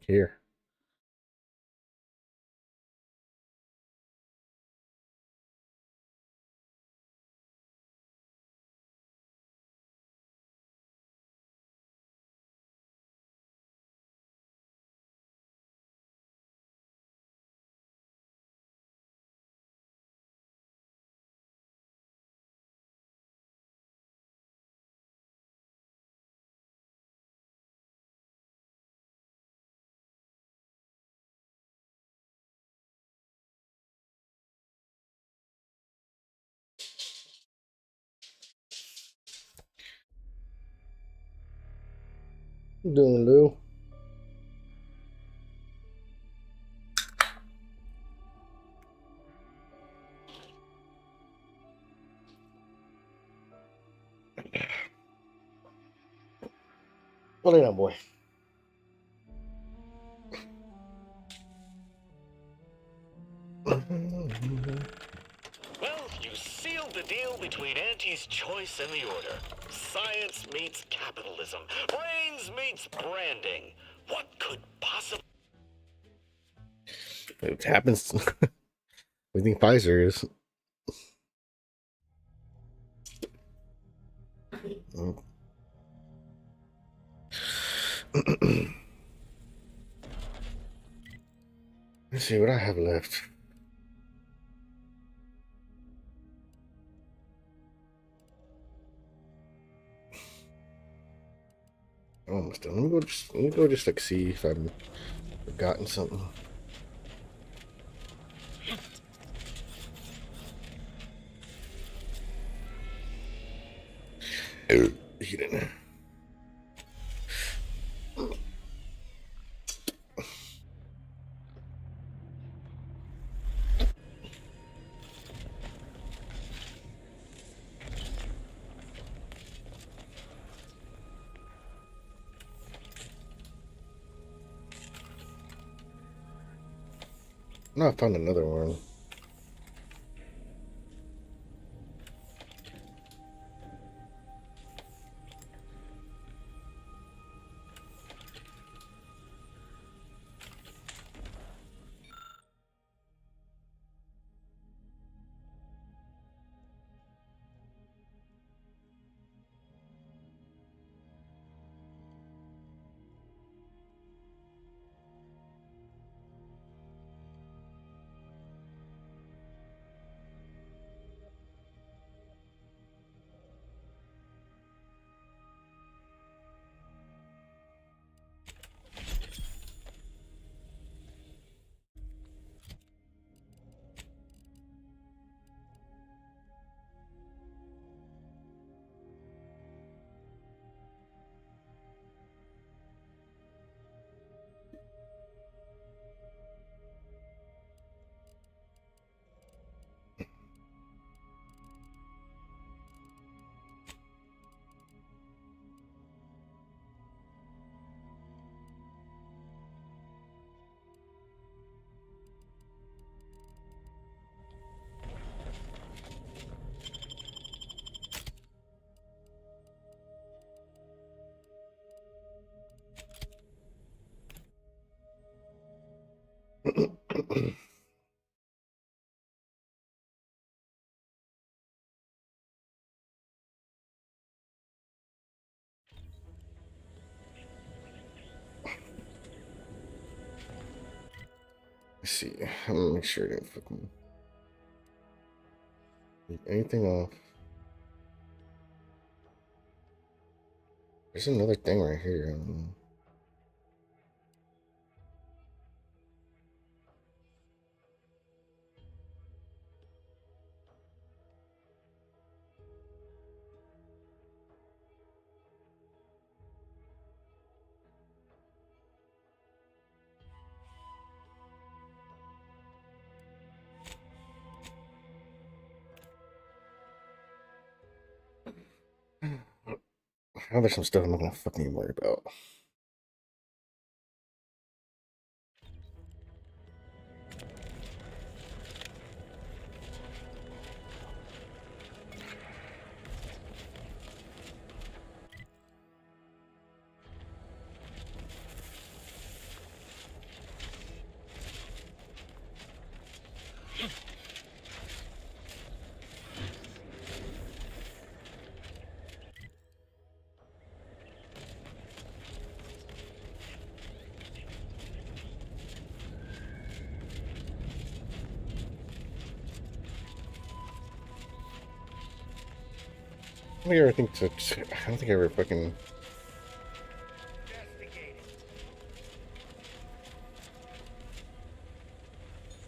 Here. What you doing, Lou? Well, lay down, boy. Well, you sealed the deal between Auntie's Choice and the Order. Science meets capitalism. Brains meets branding. What could possibly... It happens. We think Pfizer is. Let's see what I have left. Almost done. Let me go just like see if I've forgotten something. He didn't. No, I found another one. Let's see. I'm gonna make sure I didn't fucking leave anything off. There's another thing right here. Now there's some stuff I'm not gonna fucking worry about. I don't think I ever fucking.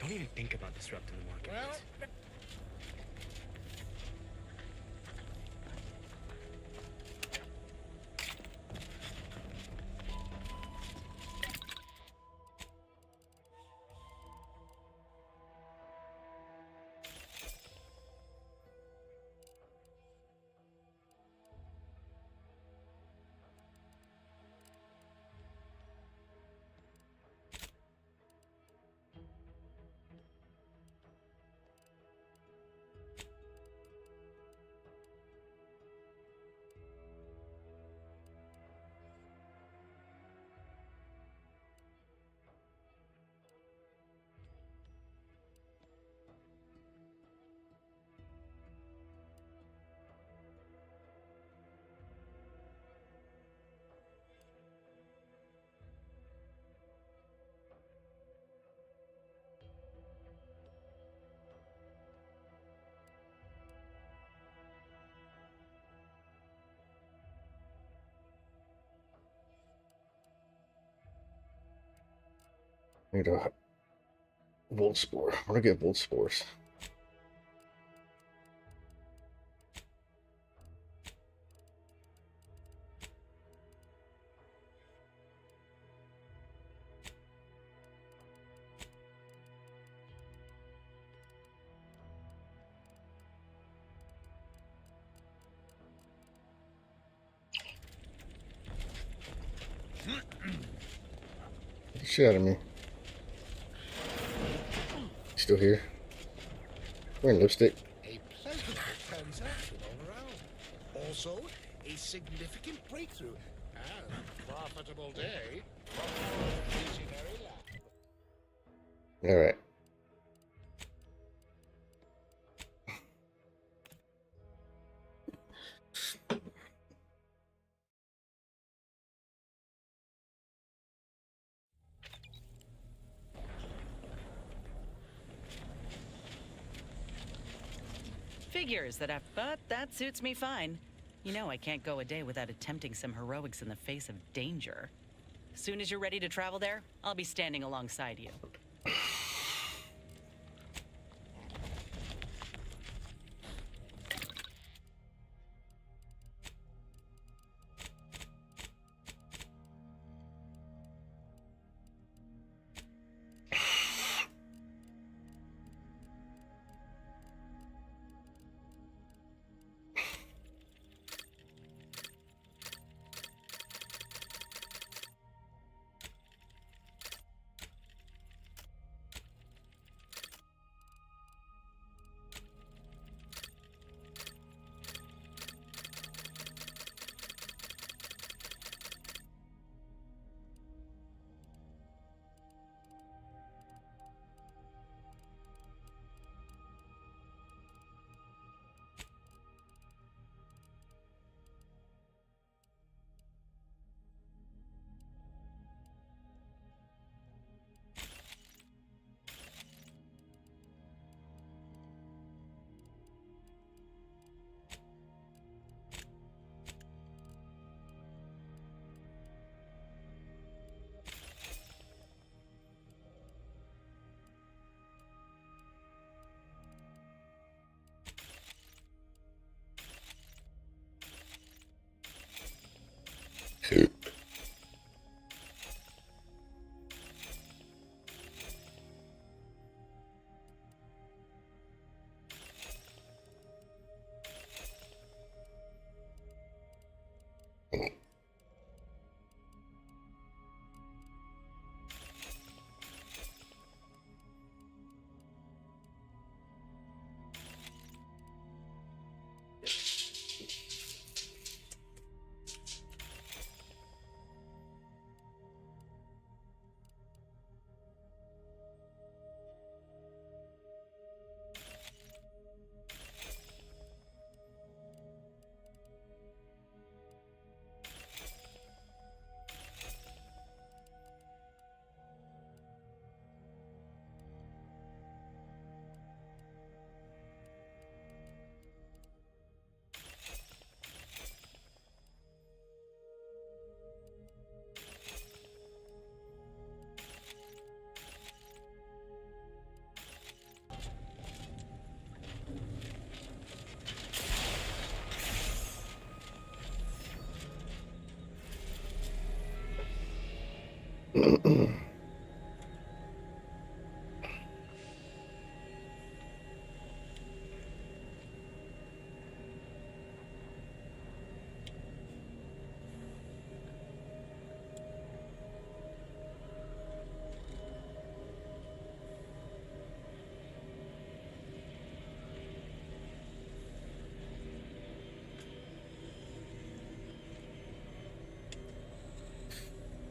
Don't even think about disrupting the market. Well, I need a Volt Spore. Where do I get Volt Spores? Get the shit out of me. Still here? Wearing lipstick. a pleasurable transaction all around. Also, a significant breakthrough and profitable day for our visionary lab. All right. Figures but that suits me fine. You know I can't go a day without attempting some heroics in the face of danger. Soon as you're ready to travel there, I'll be standing alongside you.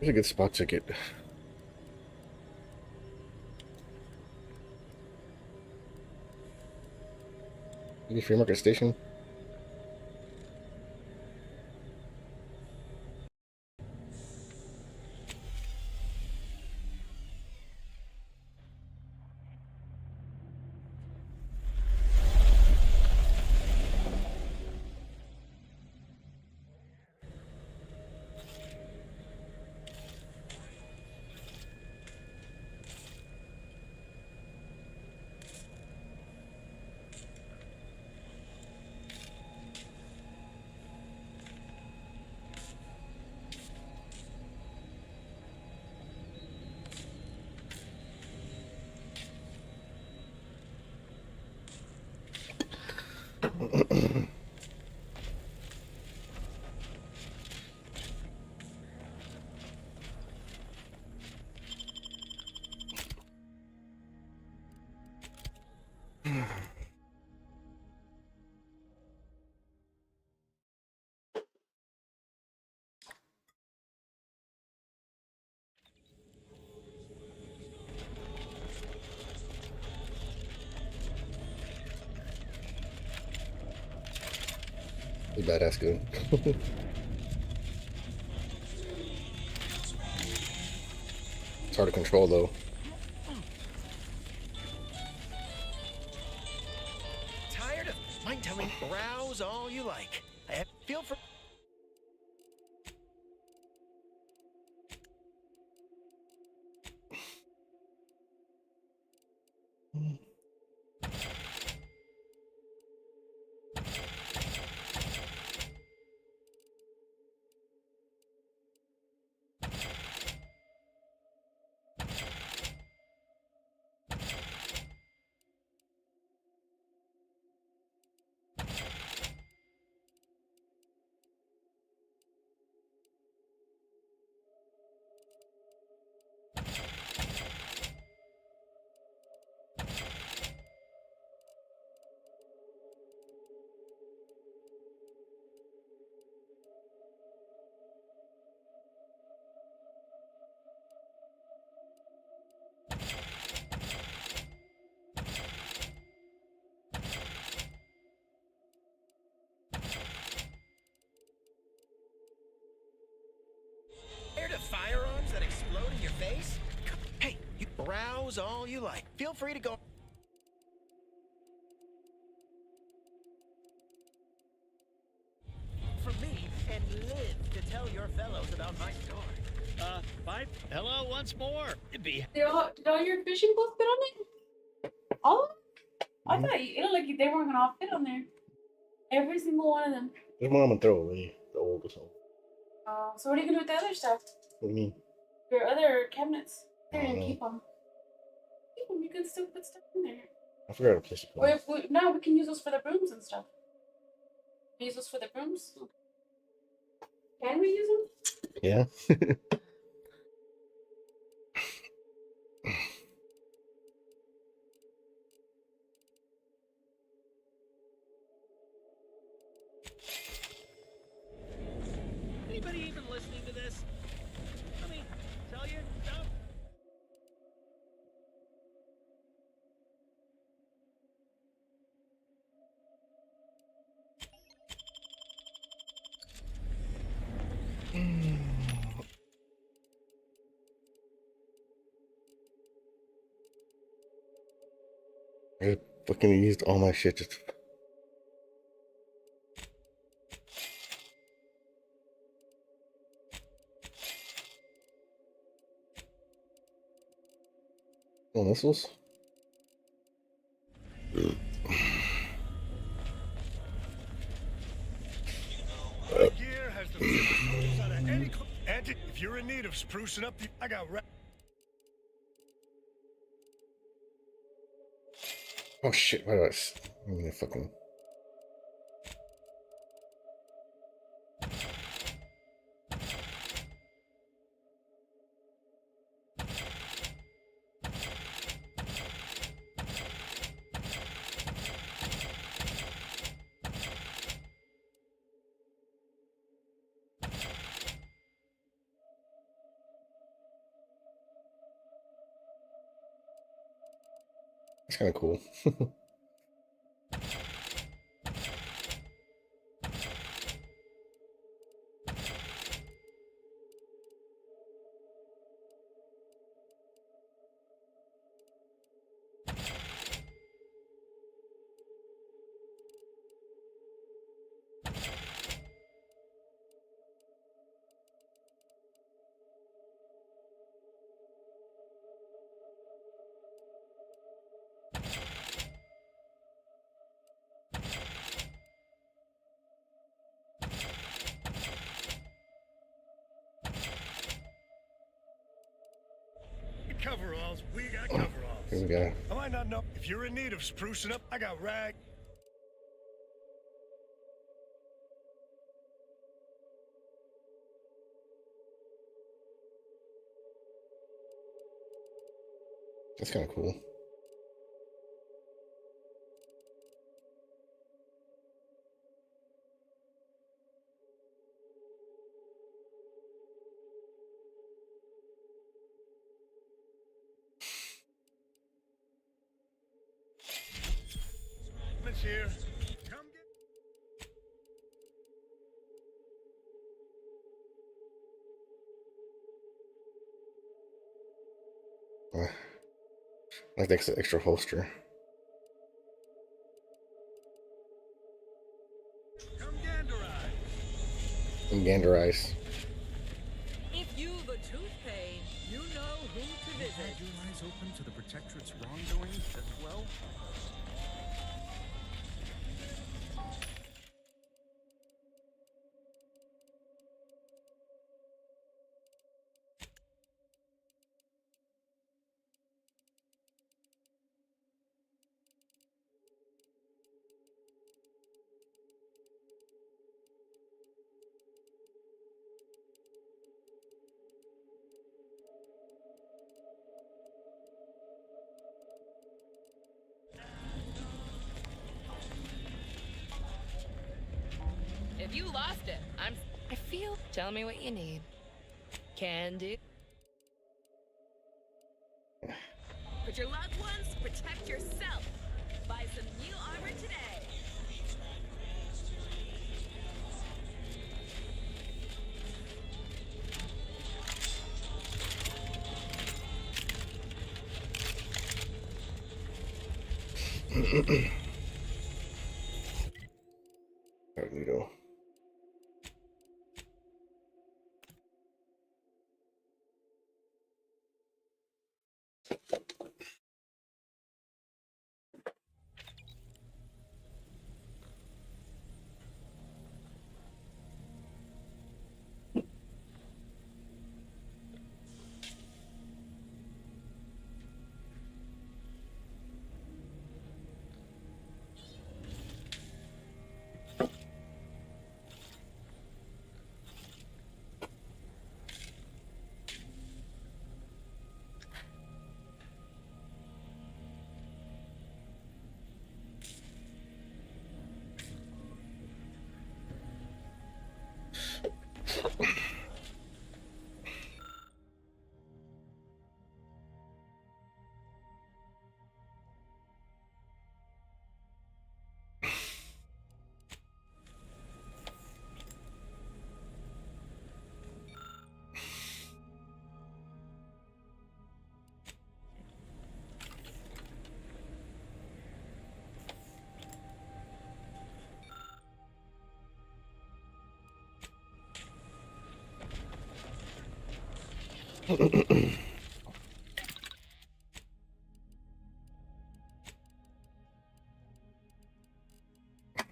There's a good spot ticket. Any free market station? You badass good. It's hard to control though. Tired of mind telling browse all you like. I feel for tired of firearms that explode in your face? Hey, you browse all you like. Feel free to go. For me and live to tell your fellows about my story. Bye. Hello once more. It'd be Did all your fishing boats fit on it? All of them? I thought it looked like they weren't gonna all fit on there. Every single one of them. There's one I'm gonna throw away. The old or something. So what are you gonna do with the other stuff? What do you mean? Your other cabinets? They're I don't gonna know. keep them. Keep them. You can still put stuff in there. I forgot to place it. Or if we, no, we can use those for the brooms and stuff. Use those for the brooms. Can we use them? Yeah. anybody even listening to this? I mean, tell you stuff. I fucking used all my shit just. Oh, missiles? Gear has the Auntie, if you're in need of sprucing up, I got. Oh shit! Why do I'm gonna fucking. It's kind of cool. Coveralls. We got coveralls. Here we go. I might not know. If you're in need of sprucing up, I got rag. That's kind of cool. It's here. Come get. Like the extra holster. Come ganderize. And ganderize. If you've a tooth pain, you know who to visit. Had your eyes open to the Protectorate's wrongdoings as well? If you lost it, I feel. Tell me what you need. Can do. Put your loved ones, protect yourself. Buy some new armor today. Magneto.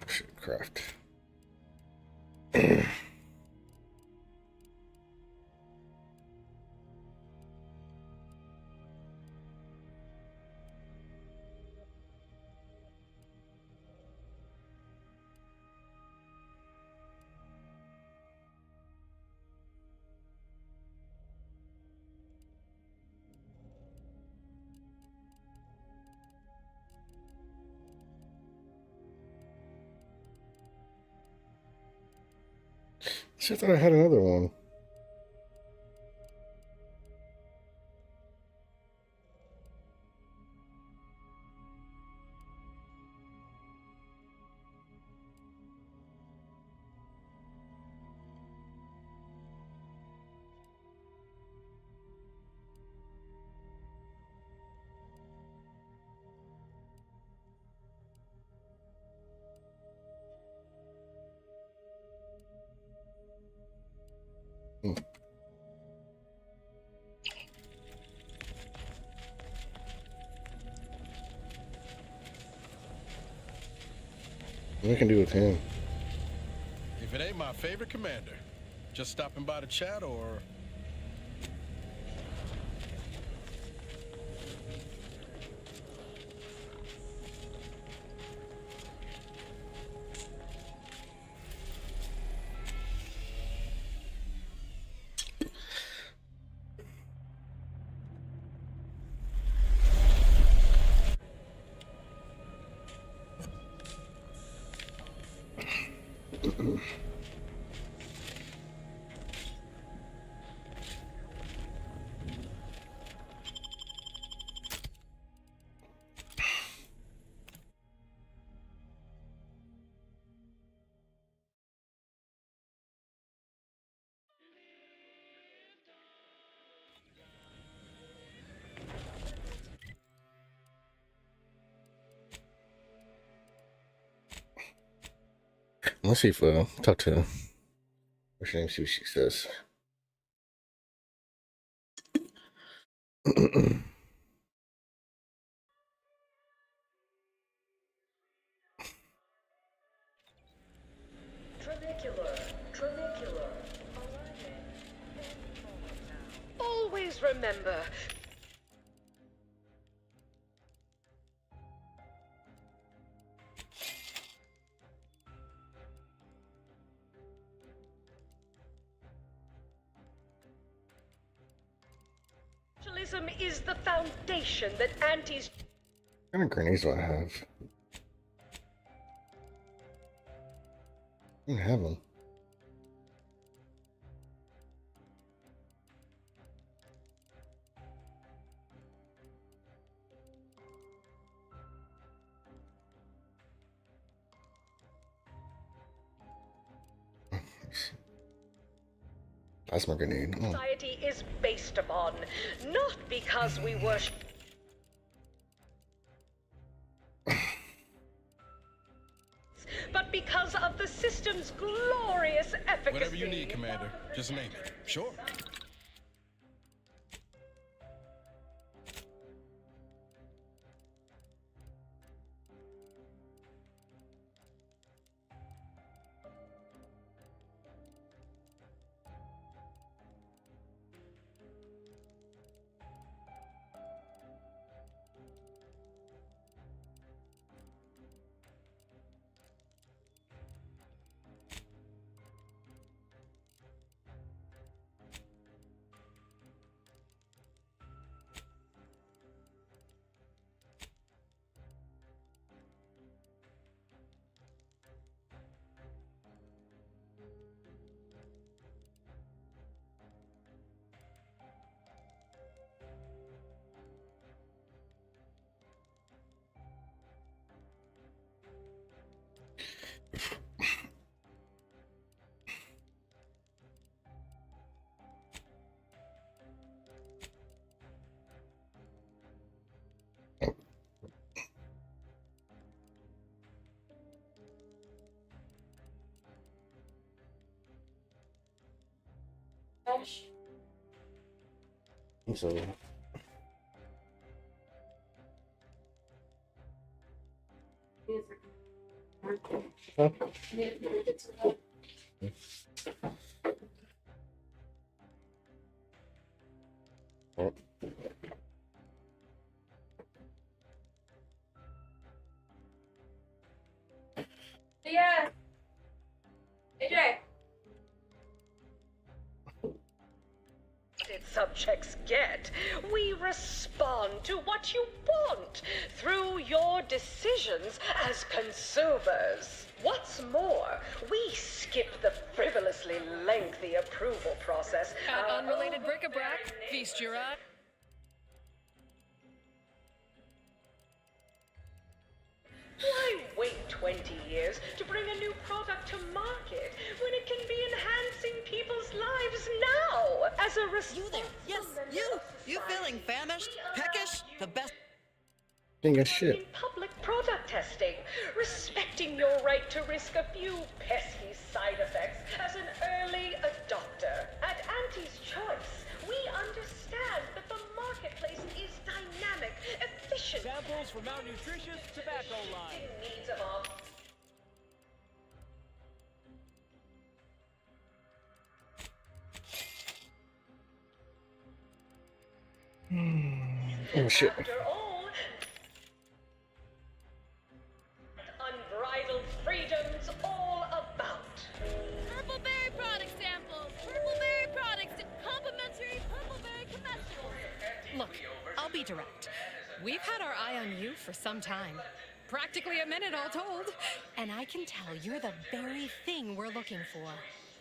Shit, craft. I thought I had another one. Hmm. What I can do with him? If it ain't my favorite commander, just stopping by to chat or... Let's see if talk to what's her name, see what she says. Tranicular. Always remember. Socialism is the foundation that antis. What kind of grenades do I have? I don't have them. Plasma grenade. Oh. Society is based upon, not because we worship. But because of the system's glorious efficacy. Whatever you need, Commander. Just name it. Sure. Gosh. So huh? Oh. Yeah. AJ. It's subjects get. We respond to what you want through your decisions as consumers. What's more, we skip the frivolously lengthy approval process. Unrelated bric-a-brac, feast your eye. Why wait 20 years to bring a new product to market when it can be enhancing people's lives now? As a responsible You there? Yes, you! You feeling famished? Peckish? The best. Ain't got shit. in public product testing, respecting your right to risk a few pesky side effects as an early adopter. At Auntie's Choice, we understand that the marketplace is dynamic, efficient, Samples from our nutritious tobacco line. in needs of our Oh shit. After all, unbridled freedom's all about. Purple berry product samples. Purple berry products. Complimentary purple berry comestibles. Look, I'll be direct. We've had our eye on you for some time. Practically a minute all told. And I can tell you're the very thing we're looking for.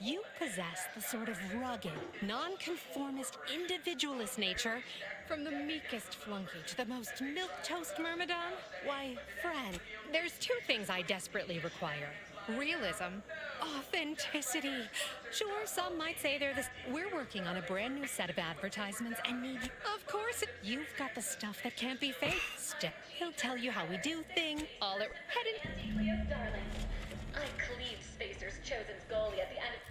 You possess the sort of rugged, nonconformist, individualist nature, from the meekest flunky to the most milquetoast myrmidon. Why, friend, there's two things I desperately require. Realism, authenticity. Sure, some might say they're this. We're working on a brand new set of advertisements and need you. Of course, you've got the stuff that can't be faked. He'll tell you how we do things. All it headed. Leo's darlings. I cleaved Spacer's Chosen's goalie at the end of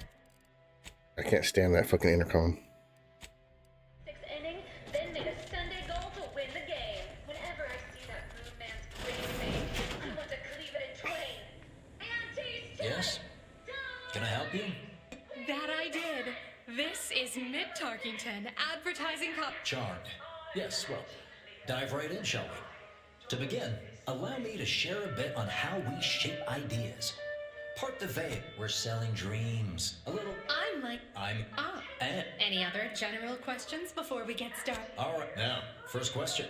I can't stand that fucking intercom. sixth inning, then made a Sunday goal to win the game. Whenever I see that blue man's green face, I want to cleave it in twain. Auntie's Yes? Can I help you? That I did. This is Mitt Tarkington, advertising Charmed. Yes, well, dive right in, shall we? To begin, allow me to share a bit on how we shape ideas. Part the veil, we're selling dreams. A little. And. Any other general questions before we get started? All right, now, first question.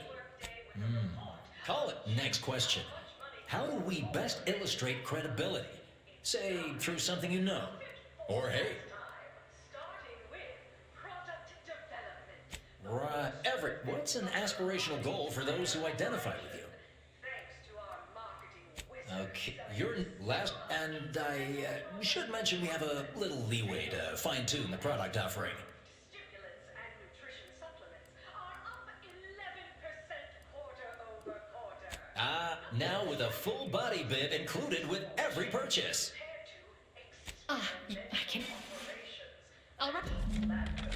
Call it. Next question. How do we best illustrate credibility? Say, through something you know. Or hey. starting with product development. Right. Everett, what's an aspirational goal for those who identify with you? Thanks to our marketing wizard. Okay, you're last, and I should mention we have a little leeway to fine-tune the product offering. Stimulants and nutrition supplements are up 11% quarter-over-quarter. Now with a full body bib included with every purchase. I can. All right.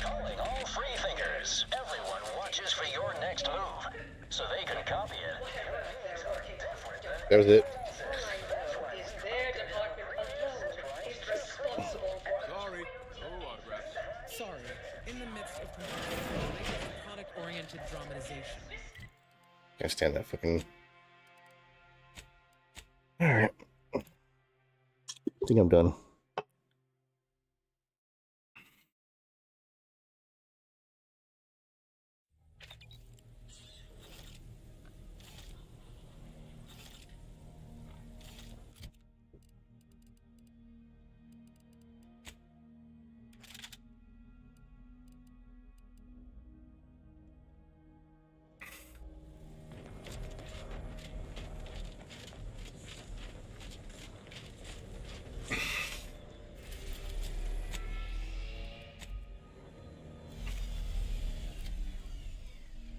Calling all free thinkers. Everyone watches for your next move, so they can copy it. That was it. Is their department alone is responsible for Sorry, no autographs. Sorry, in the midst of completing product-oriented dramatization. Can't stand that fucking. Alright. I think I'm done.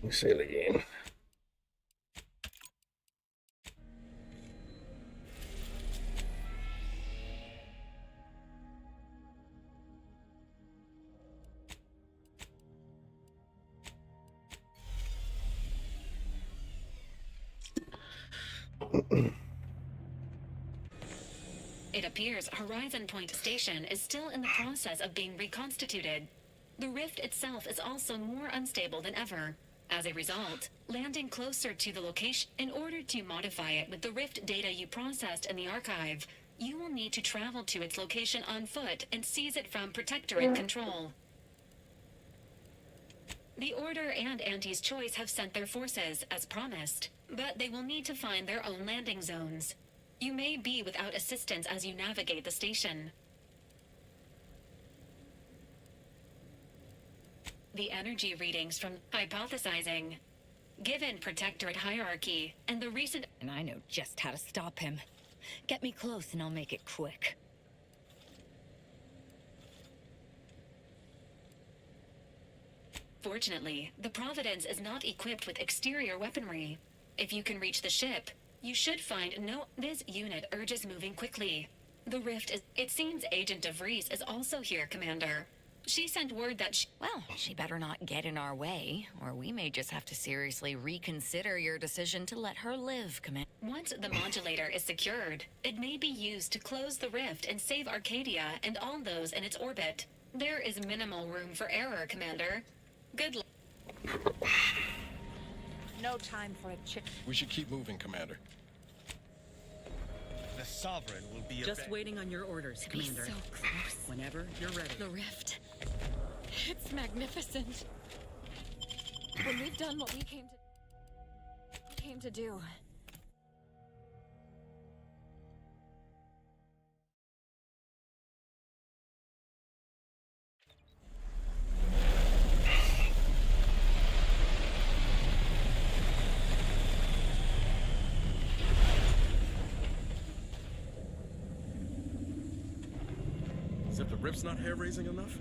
Let me say the game. It appears Horizon Point Station is still in the process of being reconstituted. The rift itself is also more unstable than ever. As a result, landing closer to the location in order to modify it with the rift data you processed in the archive, you will need to travel to its location on foot and seize it from Protectorate control. The Order and Auntie's Choice have sent their forces, as promised, but they will need to find their own landing zones. You may be without assistance as you navigate the station. The energy readings from hypothesizing. Given Protectorate hierarchy and the recent... And I know just how to stop him. Get me close and I'll make it quick. Fortunately, the Providence is not equipped with exterior weaponry. If you can reach the ship, you should find no... This unit urges moving quickly. The rift is... It seems Agent DeVries is also here, Commander. She sent word that Well, she better not get in our way, or we may just have to seriously reconsider your decision to let her live, Commander. Once the modulator is secured, it may be used to close the rift and save Arcadia and all those in its orbit. There is minimal room for error, Commander. Good luck. No time for a chip. We should keep moving, Commander. The Sovereign will be Just waiting on your orders, Commander. So close. Whenever you're ready. The rift. It's magnificent. When we've done what we came to do. As if the rift's not hair-raising enough?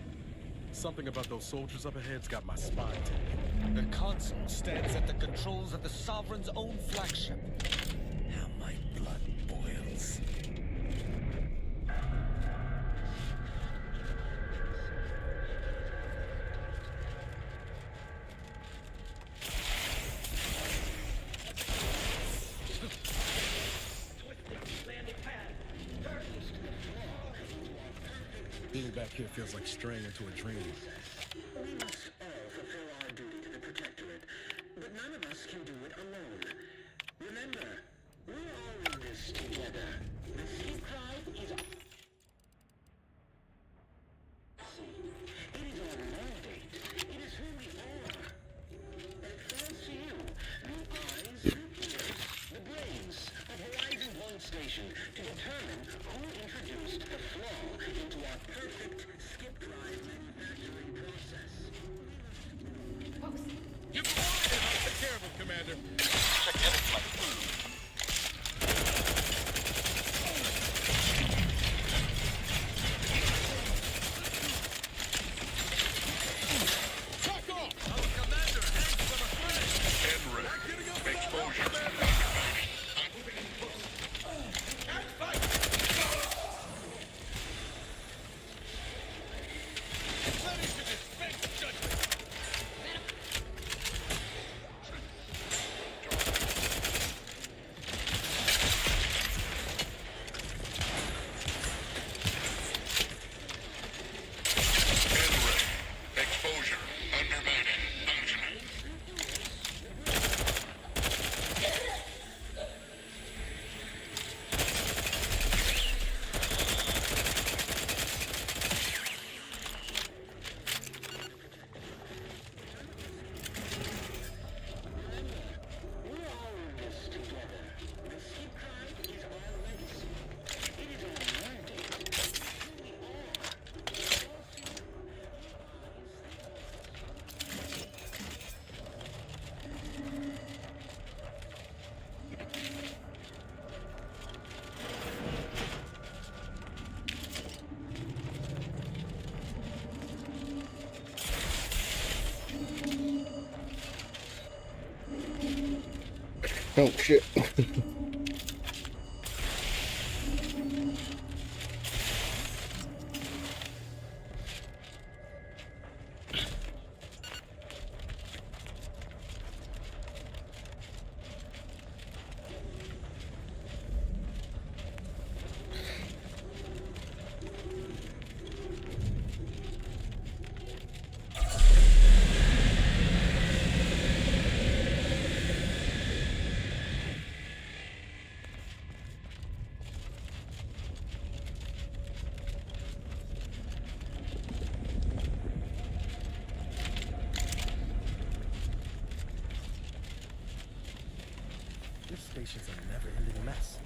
Something about those soldiers up ahead's got my spine tingling. The console stands at the controls of the Sovereign's own flagship. How my blood boils. Being back here feels like straying into a dream. We must all fulfill our duty to the Protectorate, but none of us can do it alone. Remember, we're all in this together. The sea cry is... It is our mandate. It is who we are. And it falls to you, the eyes, the ears, the brains of Horizon 1 Station to determine who introduced the flaw into our perfect skip drive manufacturing process. You can I'll take care of him, Commander. Oh shit. station's a never-ending mess.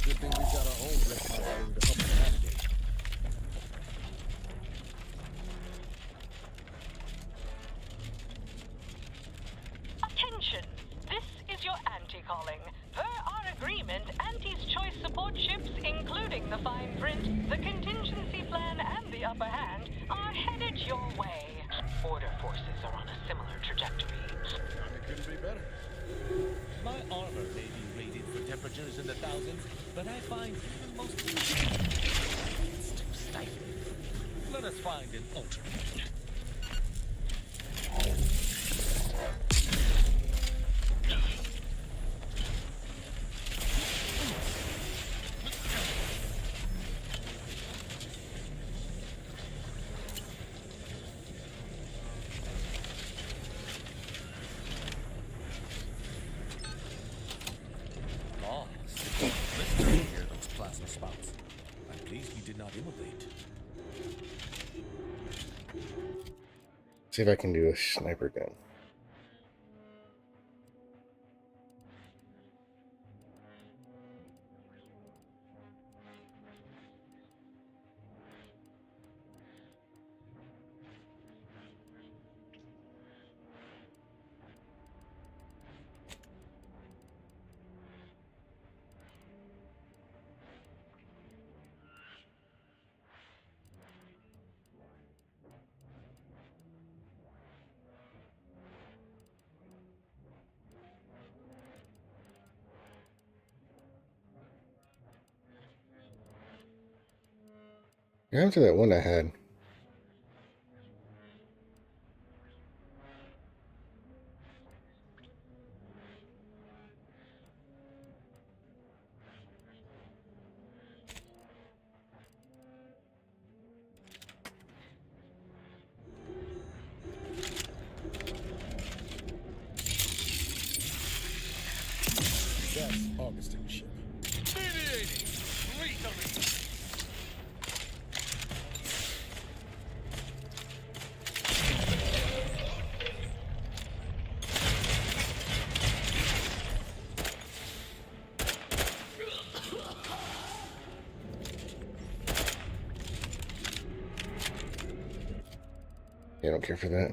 Good thing we've got our own rift moderator to help us navigate. Attention! This is your Auntie calling. Per our agreement, Auntie's choice support ships, including the fine print, the contingency plan, and the upper hand, are headed your way. Order forces are on a similar trajectory. It couldn't be better. My armor may be rated for temperatures in the thousands, but I find even most it's too stifling. Let us find an alternate. Spouts. I'm pleased you did not immolate. See if I can do a sniper gun. What happened to that one I had? That's Augustine ship. Mediating! Lethally! Yeah, I don't care for that.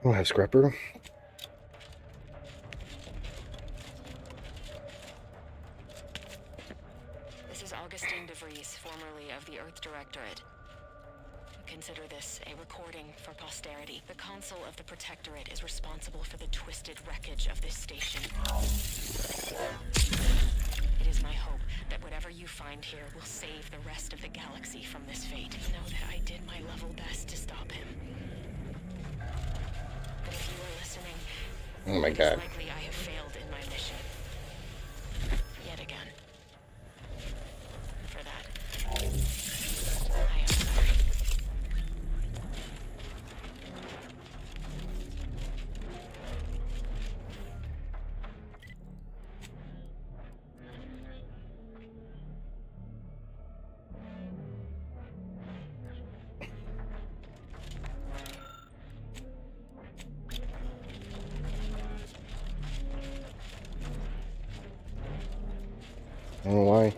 I don't have scrapper. This is Augustine DeVries, formerly of the Earth Directorate. Consider this a recording for posterity. The Consul of the Protectorate is responsible for the twisted wreckage of this station. It is my hope that whatever you find here will save the rest of the galaxy from this fate. Know that I did my level best to stop him. But if you are listening, Oh my God. it's likely I have failed in my mission. Yet again. For that, I am sorry. I don't know why.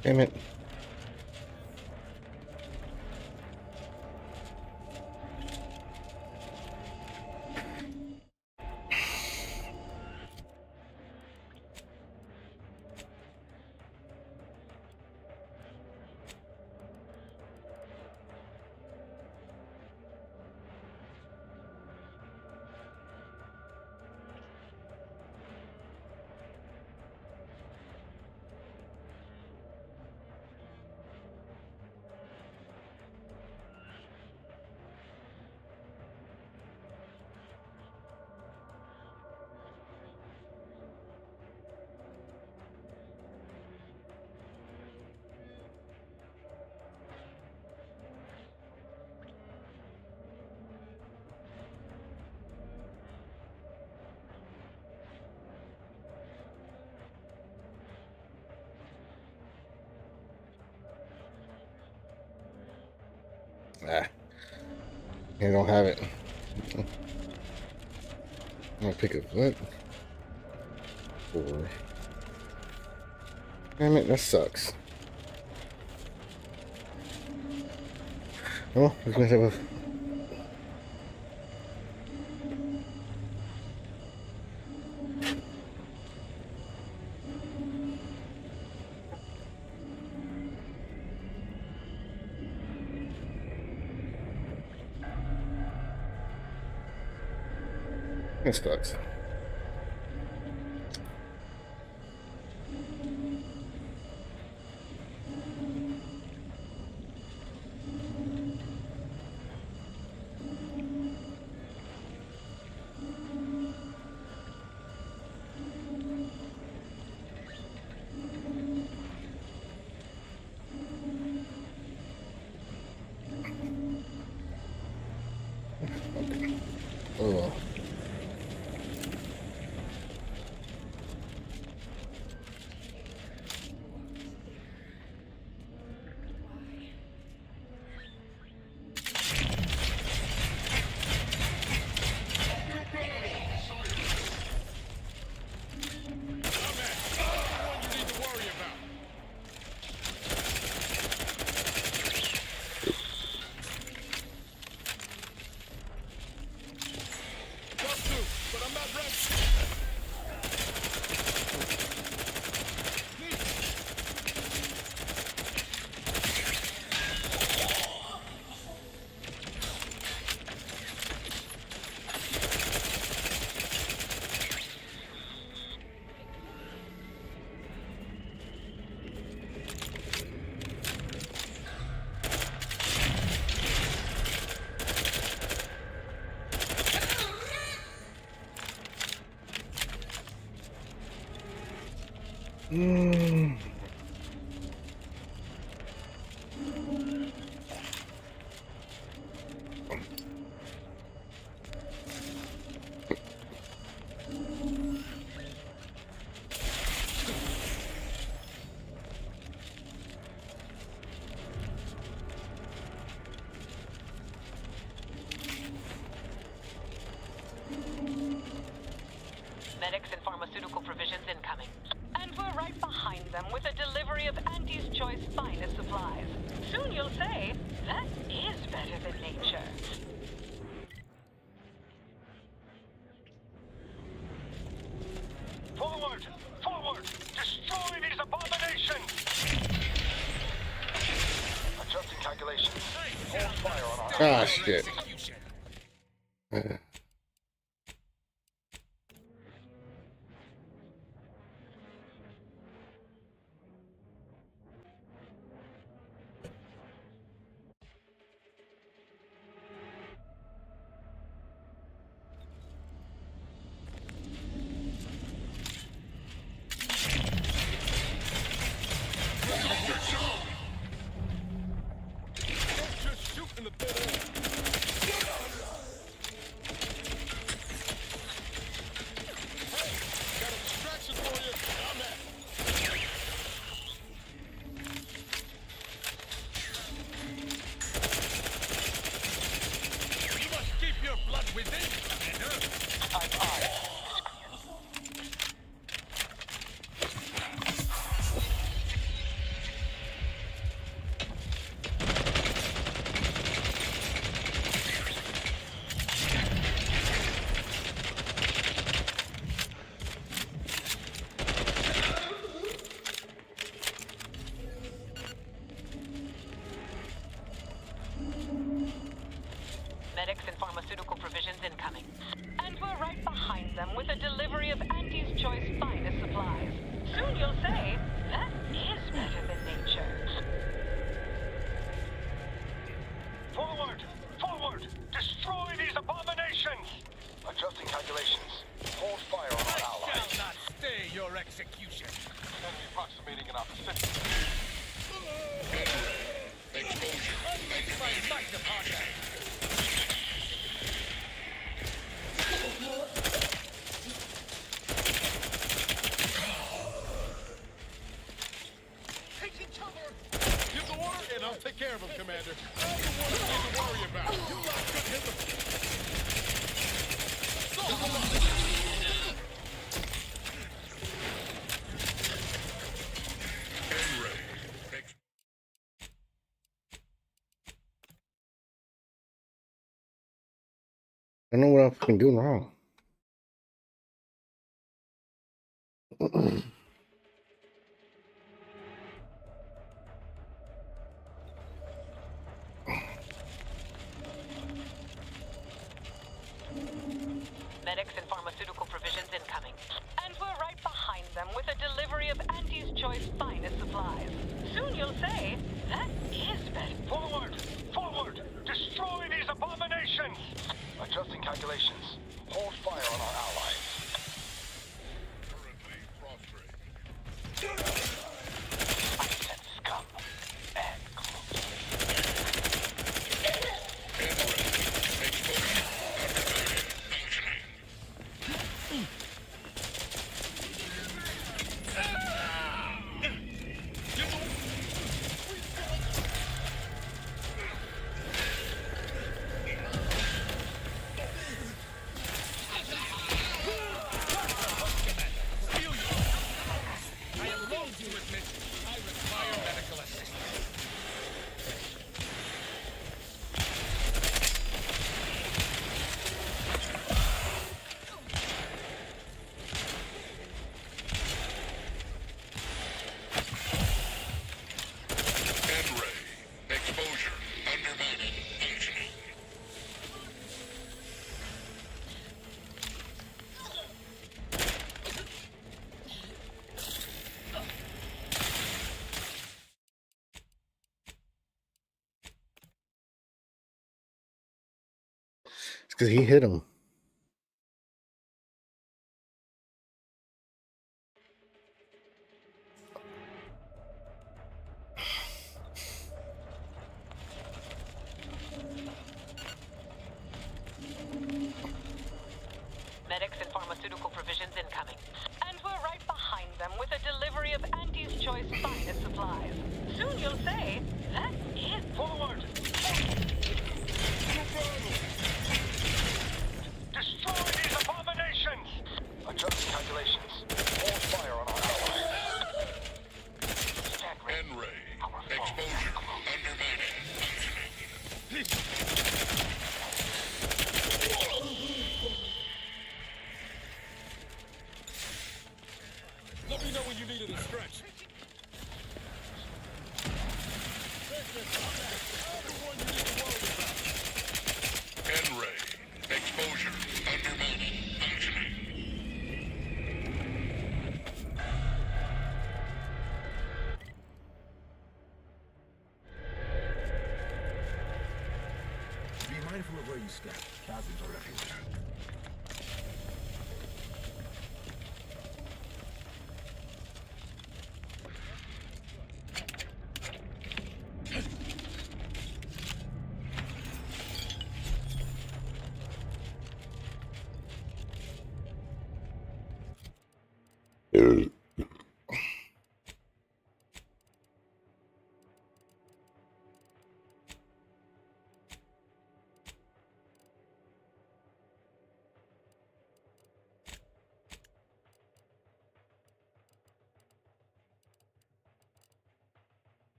Damn it. Ah, I don't have it. I'm gonna pick up what? 4. Damn it, that sucks. Oh, we're gonna have a. That sucks. Oh. Medics and pharmaceutical provisions incoming. And we're right behind them with a delivery of Auntie's Choice finest supplies. Soon you'll say, that is better than nature. Forward! Forward! Destroy these abominations! Adjusting calculations. Hold fire on our... Ah, shit. Medics and pharmaceutical provisions incoming. And we're right behind them with a delivery of Auntie's Choice finest supplies. Soon you'll say, that is better than nature. Forward! Forward! Destroy these abominations! Adjusting calculations. Hold fire on our allies. Shall not stay your execution. Enemy approximating in our vicinity. Exposure. Unleash my might upon them. Taking cover! Give the order and I'll take care of him, Commander. I'm the one I need to worry about. You lot could hit them. I don't know what I'm fucking doing wrong. Medics and pharmaceutical provisions incoming. And we're right behind them with a delivery of Auntie's Choice finest supplies. Soon you'll say, that is better. Forward! Forward! Destroy these abominations! Adjusting calculations. Hold fire on our allies. I sense scum and It's because he hit him. Medics and pharmaceutical provisions incoming. And we're right behind them with a delivery of Auntie's Choice finest supplies. Soon you'll say, that is forward! Destroy these abominations! Adjusting calculations. Hold fire on our allies. N-ray. Exposure. Undermining. Let me know when you needed a stretch. N-ray. Exposure. Undermining. Functioning. Be mindful of where you step. Chasms are everywhere.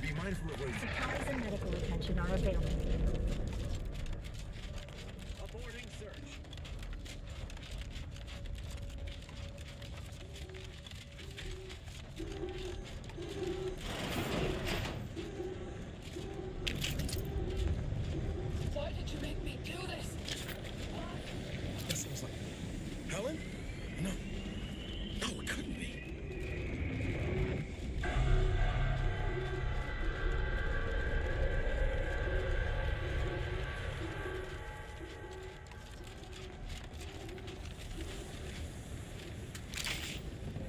Be mindful of where you Supplies and medical attention are available. Aborting search.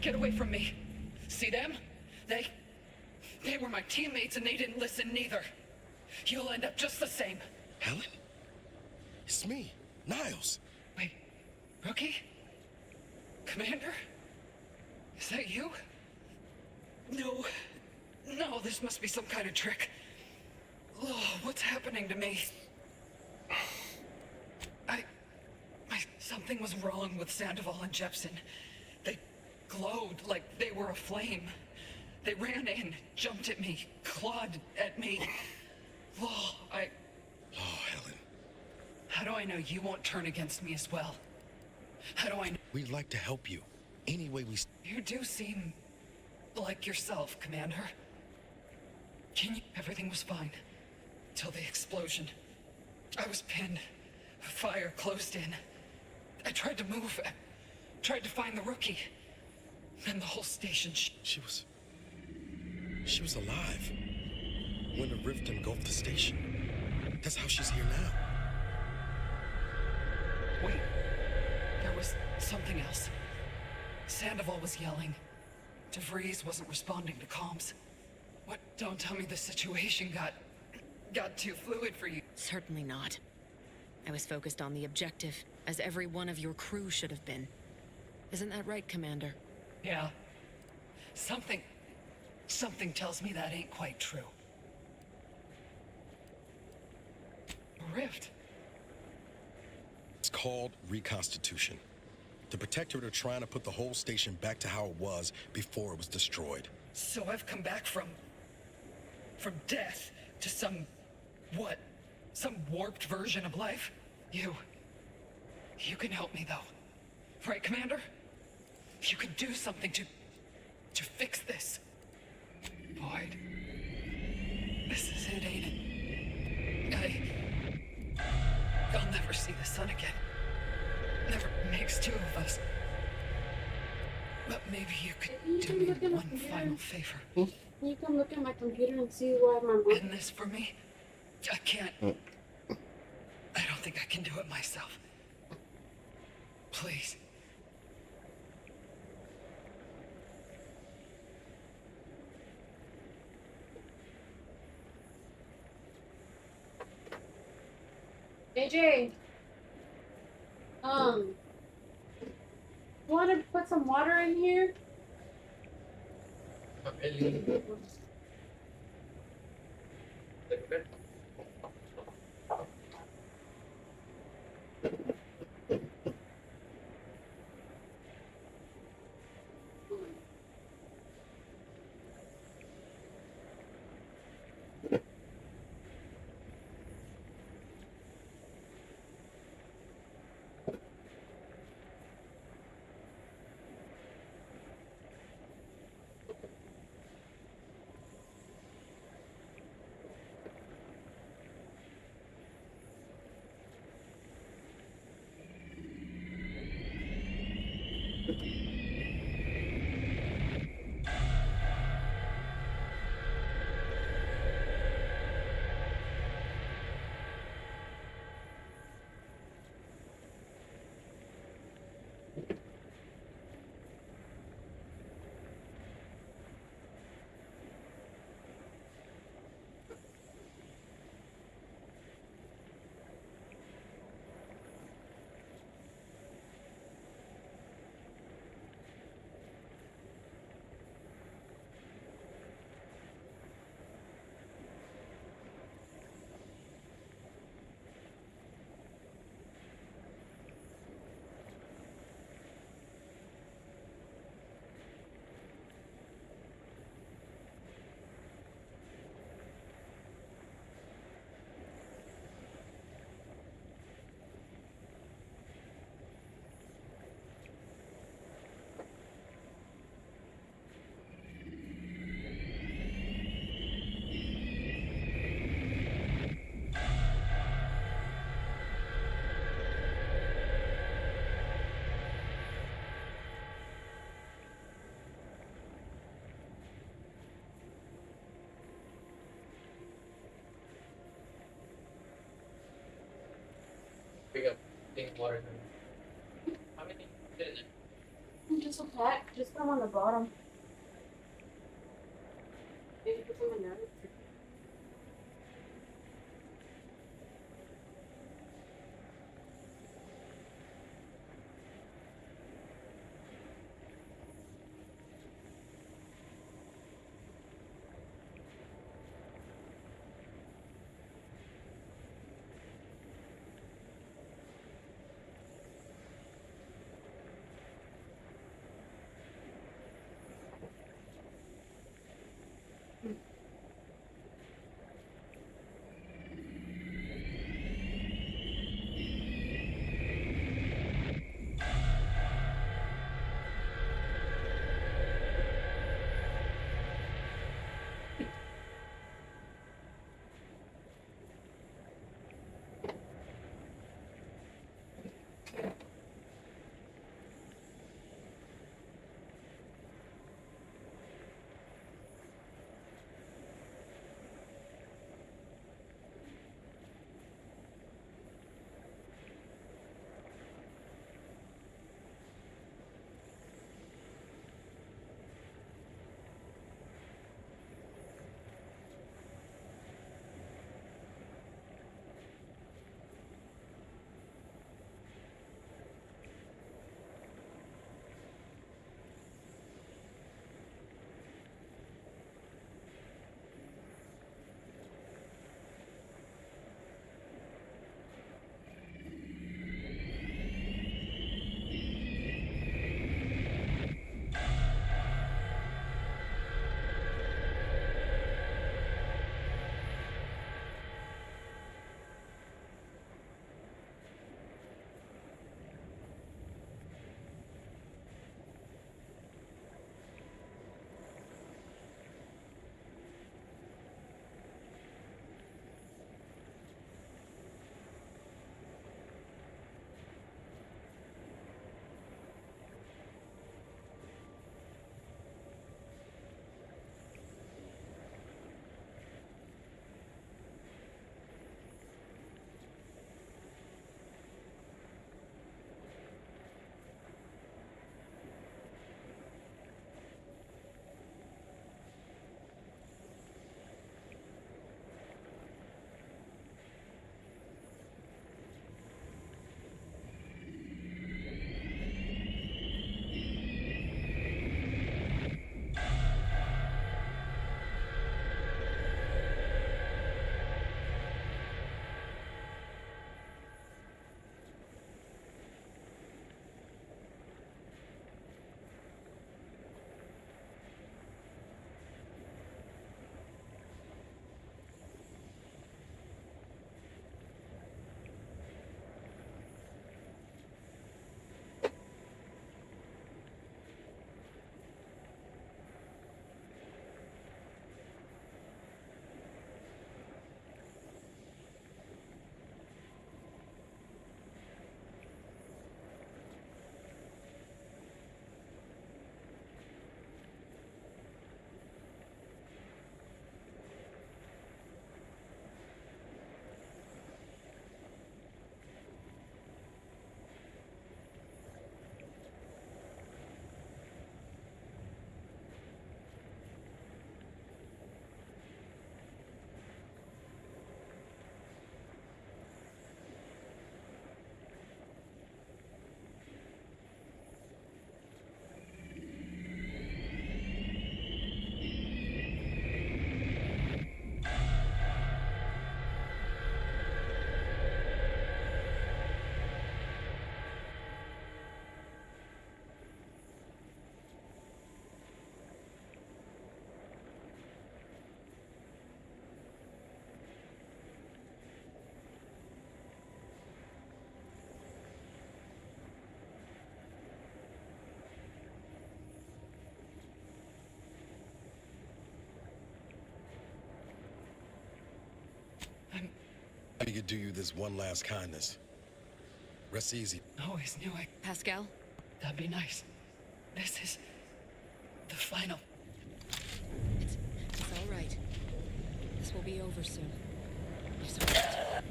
Get away from me. See them? They were my teammates and they didn't listen neither. You'll end up just the same. Helen? It's me, Niles. Wait, Rookie? Commander? Is that you? No. No, this must be some kind of trick. Oh, what's happening to me? Something was wrong with Sandoval and Jepson. They glowed like they were aflame. They ran in, jumped at me, clawed at me. Oh, Helen. How do I know you won't turn against me as well? How do I know? We'd like to help you. Any way we... You do seem like yourself, Commander. Everything was fine. Till the explosion. I was pinned. Fire closed in. I tried to move. I tried to find the Rookie. Then the whole station... She was alive. When the rift engulfed the station. That's how she's here now. Wait. There was something else. Sandoval was yelling. DeVries wasn't responding to comms. What? Don't tell me the situation got too fluid for you. Certainly not. I was focused on the objective, as every one of your crew should have been. Isn't that right, Commander? Yeah. Something tells me that ain't quite true. Rift. It's called reconstitution. The Protectorate are trying to put the whole station back to how it was before it was destroyed. So I've come back from death to some warped version of life? You can help me though. Right, Commander? You can do something to fix this. Boyd. This is it, ain't it? I'll never see the sun again. Never makes two of us. But maybe you could do me one final favor. Can you come look at my computer and see why my mom... And this for me? I can't... I don't think I can do it myself. Please. AJ, want to put some water in here? Pick up, take water. How many did it? Just a pack. Just put them on the bottom. Maybe put them in there. We could do you this one last kindness. Rest easy. Always knew I... Pascal? That'd be nice. This is... the final. It's all right. This will be over soon. I'm sorry.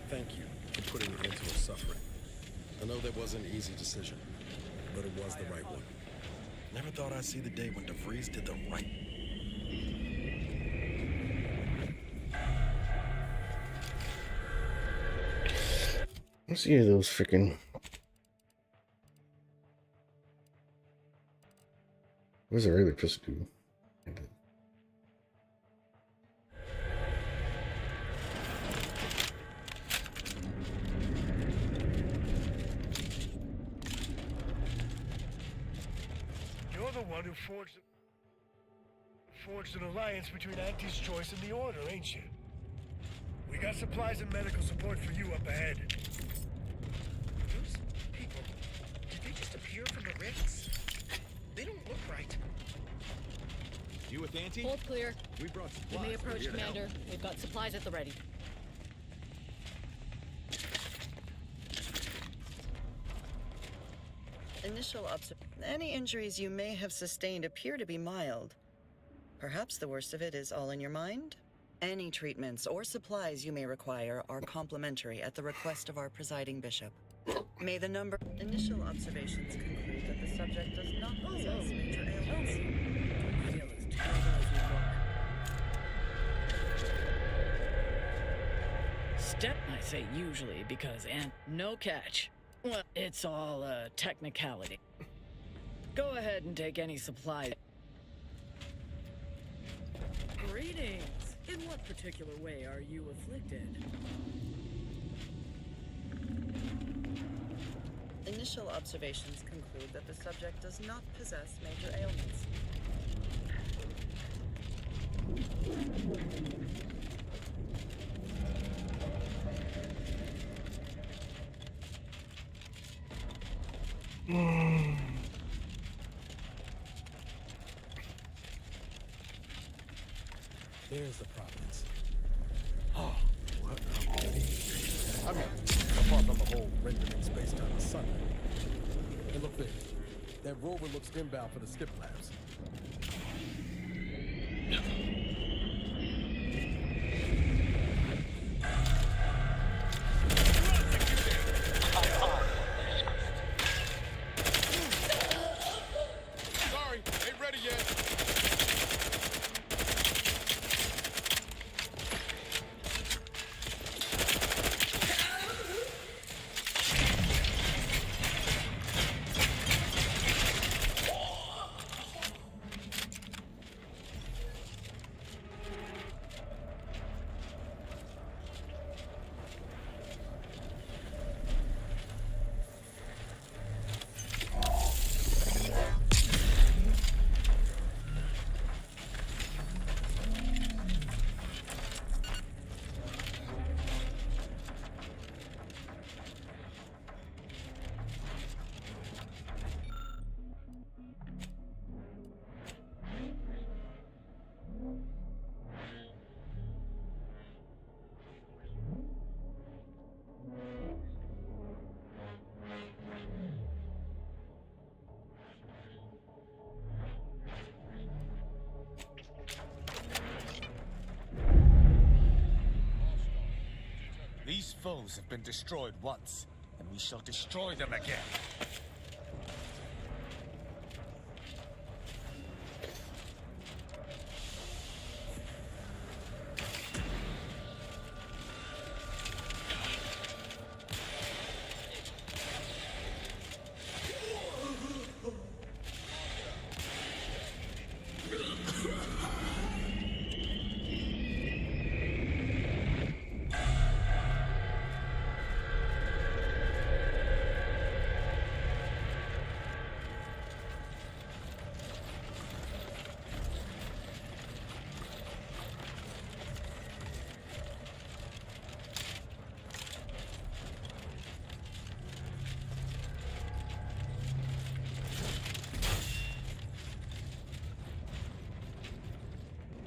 Thank you for putting an end to her suffering. I know that wasn't an easy decision. but it was the right one. Never thought I'd see the day when DeVries did the right. Let's see those freaking. What is it really supposed to do? You're the one who forged an alliance between Auntie's Choice and the Order, ain't you? We got supplies and medical support for you up ahead. Those people, did they just appear from the rifts? They don't look right. You with Auntie? Hold clear. We brought You supplies. may approach, We're here to help. Commander. We've got supplies at the ready. Initial Any injuries you may have sustained appear to be mild. Perhaps the worst of it is all in your mind? Any treatments or supplies you may require are complimentary at the request of our presiding bishop. May the number... Initial observations conclude that the subject does not possess major ailments. Feel as terrible as we look. Step, I say usually because, and no catch. Well, it's all a technicality. Go ahead and take any supplies. Greetings. In what particular way are you afflicted? Initial observations conclude that the subject does not possess major ailments. There's the Providence. Oh, what a beauty. I mean, apart from the whole rendering space-time of Sunday. And look there. That rover looks inbound for the skip labs. Sorry, ain't ready yet. These foes have been destroyed once, and we shall destroy them again.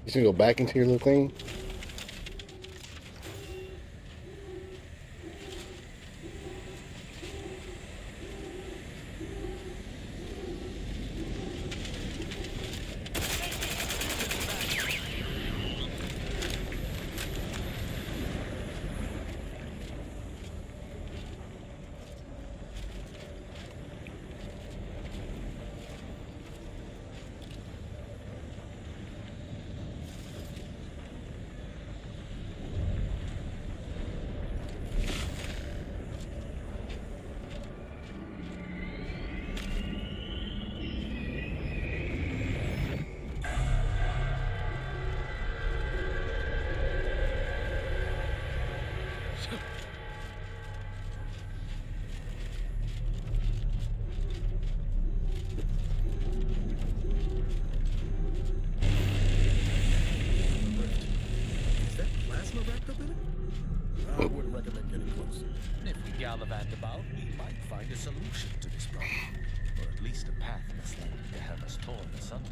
You gonna go back into your little thing? gallivant about, we might find a solution to this problem. Or at least a path less likely to have us torn asunder.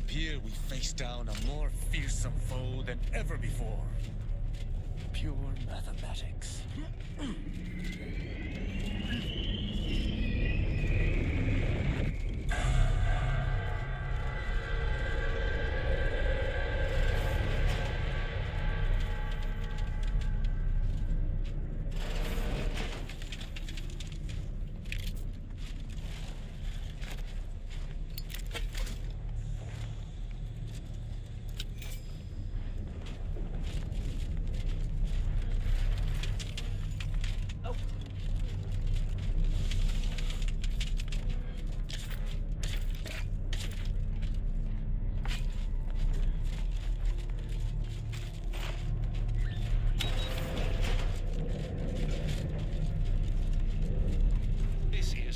Here we face down a more fearsome foe than ever before. Pure mathematics.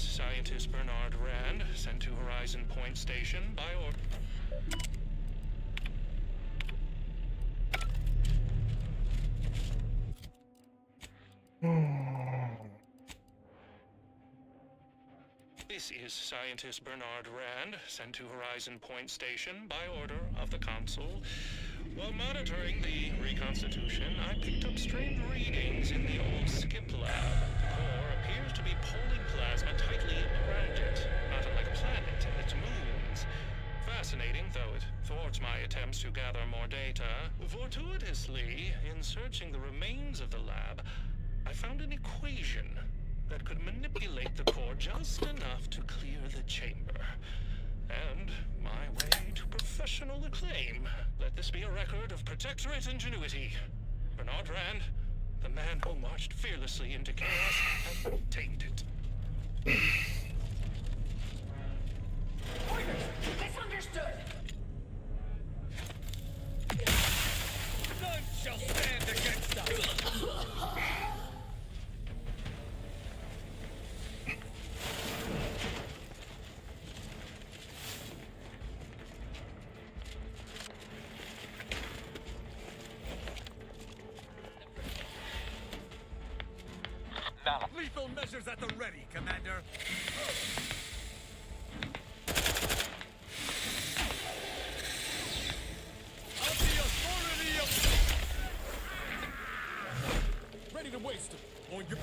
Scientist Bernard Rand, sent to Horizon Point Station by order. This is Scientist Bernard Rand, sent to Horizon Point Station by order of the Consul. While monitoring the reconstitution, I picked up strange readings in the old skip lab. The core appears to be pulling plasma tightly around it, not unlike a planet and its moons. Fascinating, though it thwarts my attempts to gather more data. Fortuitously, in searching the remains of the lab, I found an equation that could manipulate the core just enough to clear the chamber. And my way to professional acclaim. Let this be a record of Protectorate ingenuity. Bernard Rand, the man who marched fearlessly into chaos and tamed it. Misunderstood! None shall stand against us! Lethal measures at the ready, Commander. Of the authority of... Ready to waste him. On your...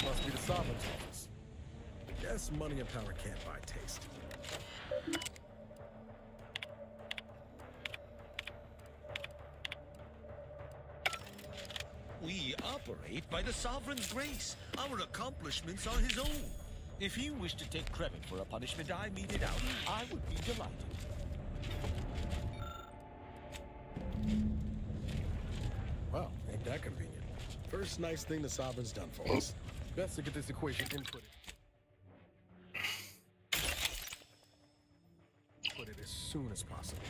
Must be the Sovereign's office. Guess money and power can't buy taste. We operate by the Sovereign's grace. Our accomplishments are his own. If he wished to take credit for a punishment I meted out, I would be delighted. that convenient. First nice thing the Sovereign's done for us. Best to get this equation inputted. Put it as soon as possible.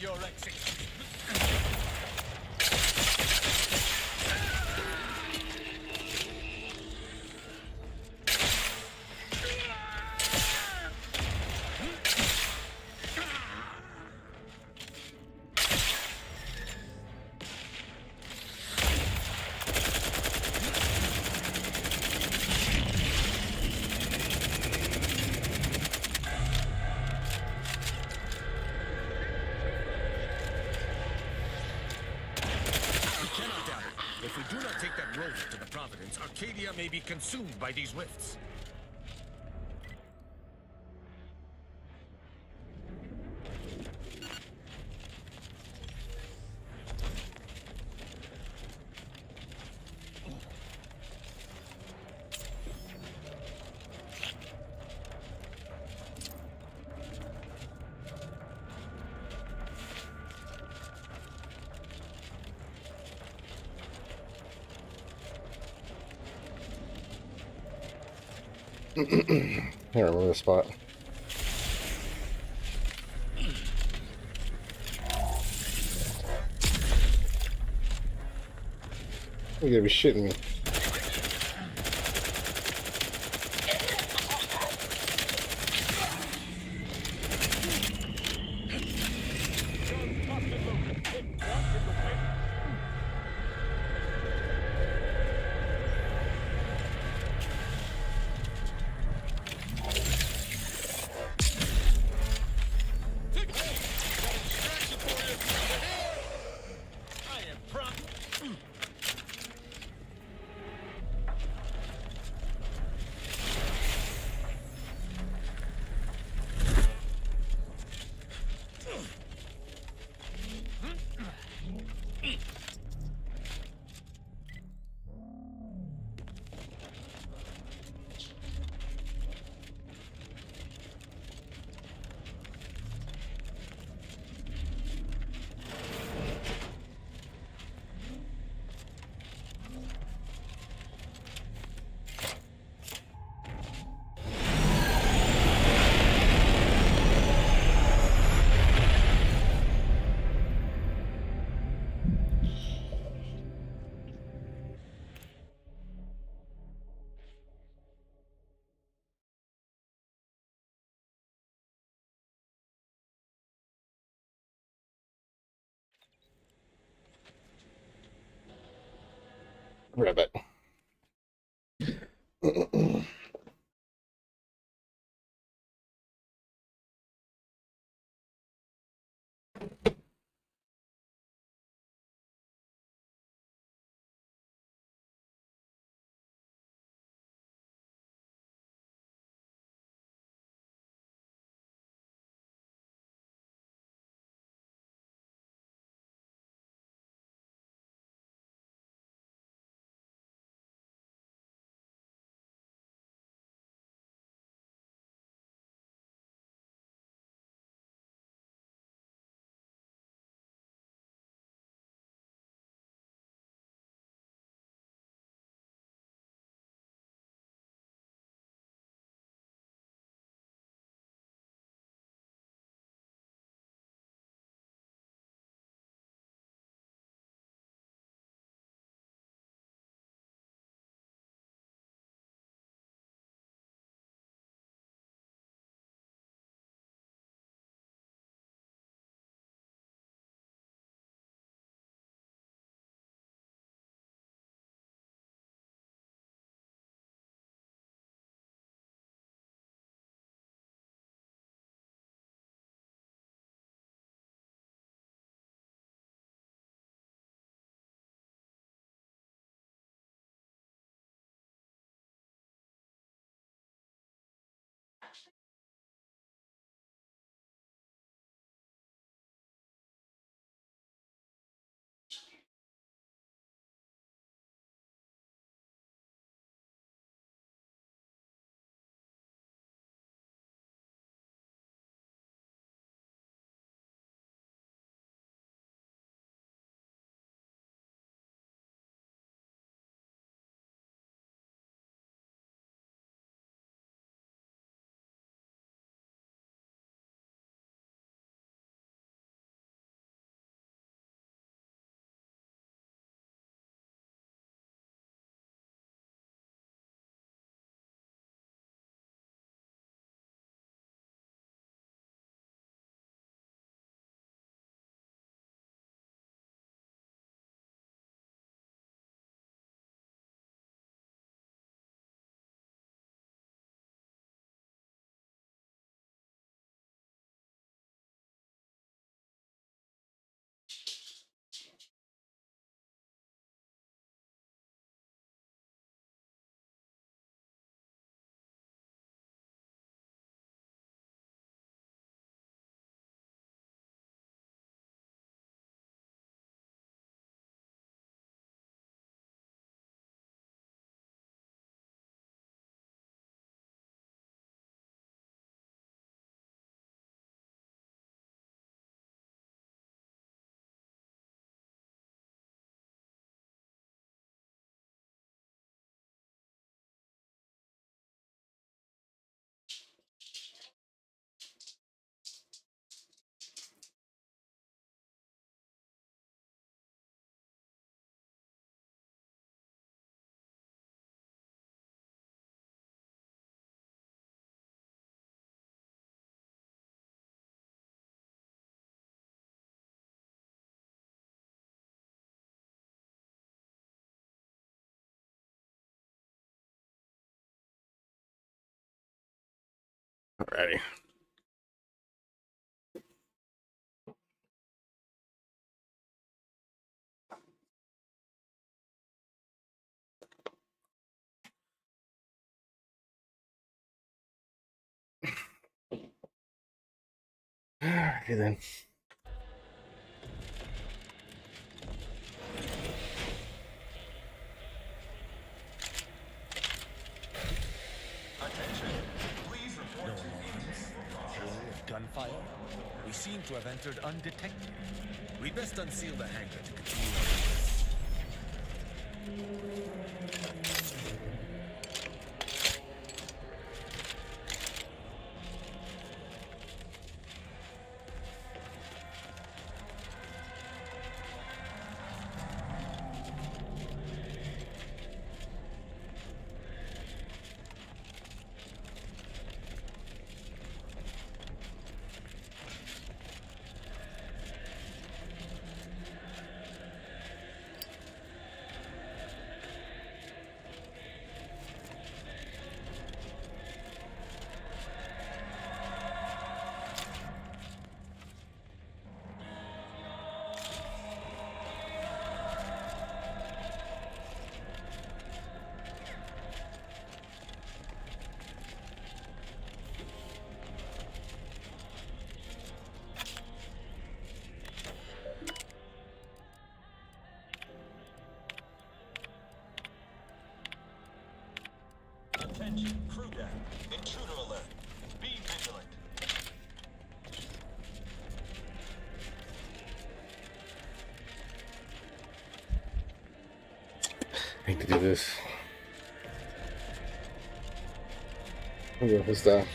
Your execution. If we do not take that rover to the Providence, Arcadia may be consumed by these rifts. Here, I remember the spot. You gotta be shitting me. Ribbit. Alrighty. Alrighty then. No alarms. Flurry of gunfire. We seem to have entered undetected. We best unseal the hangar to continue our business. Attention, crew deck. Intruder alert. Be vigilant. I hate to do this. Okay, what's that?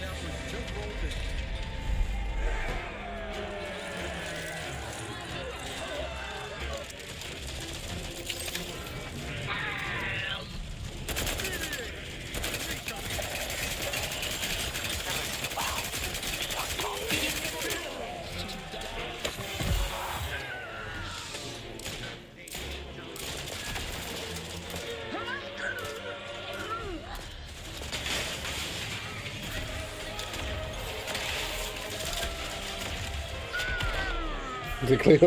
Is it Cleo?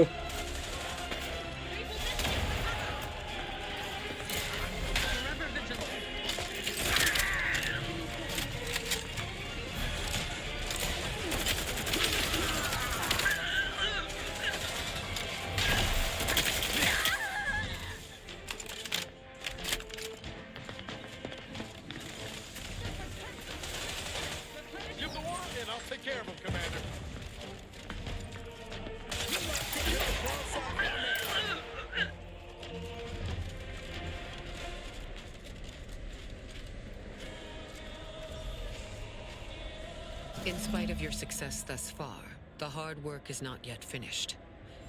Give the order and I'll take care of him, Commander. In spite of your success thus far, the hard work is not yet finished.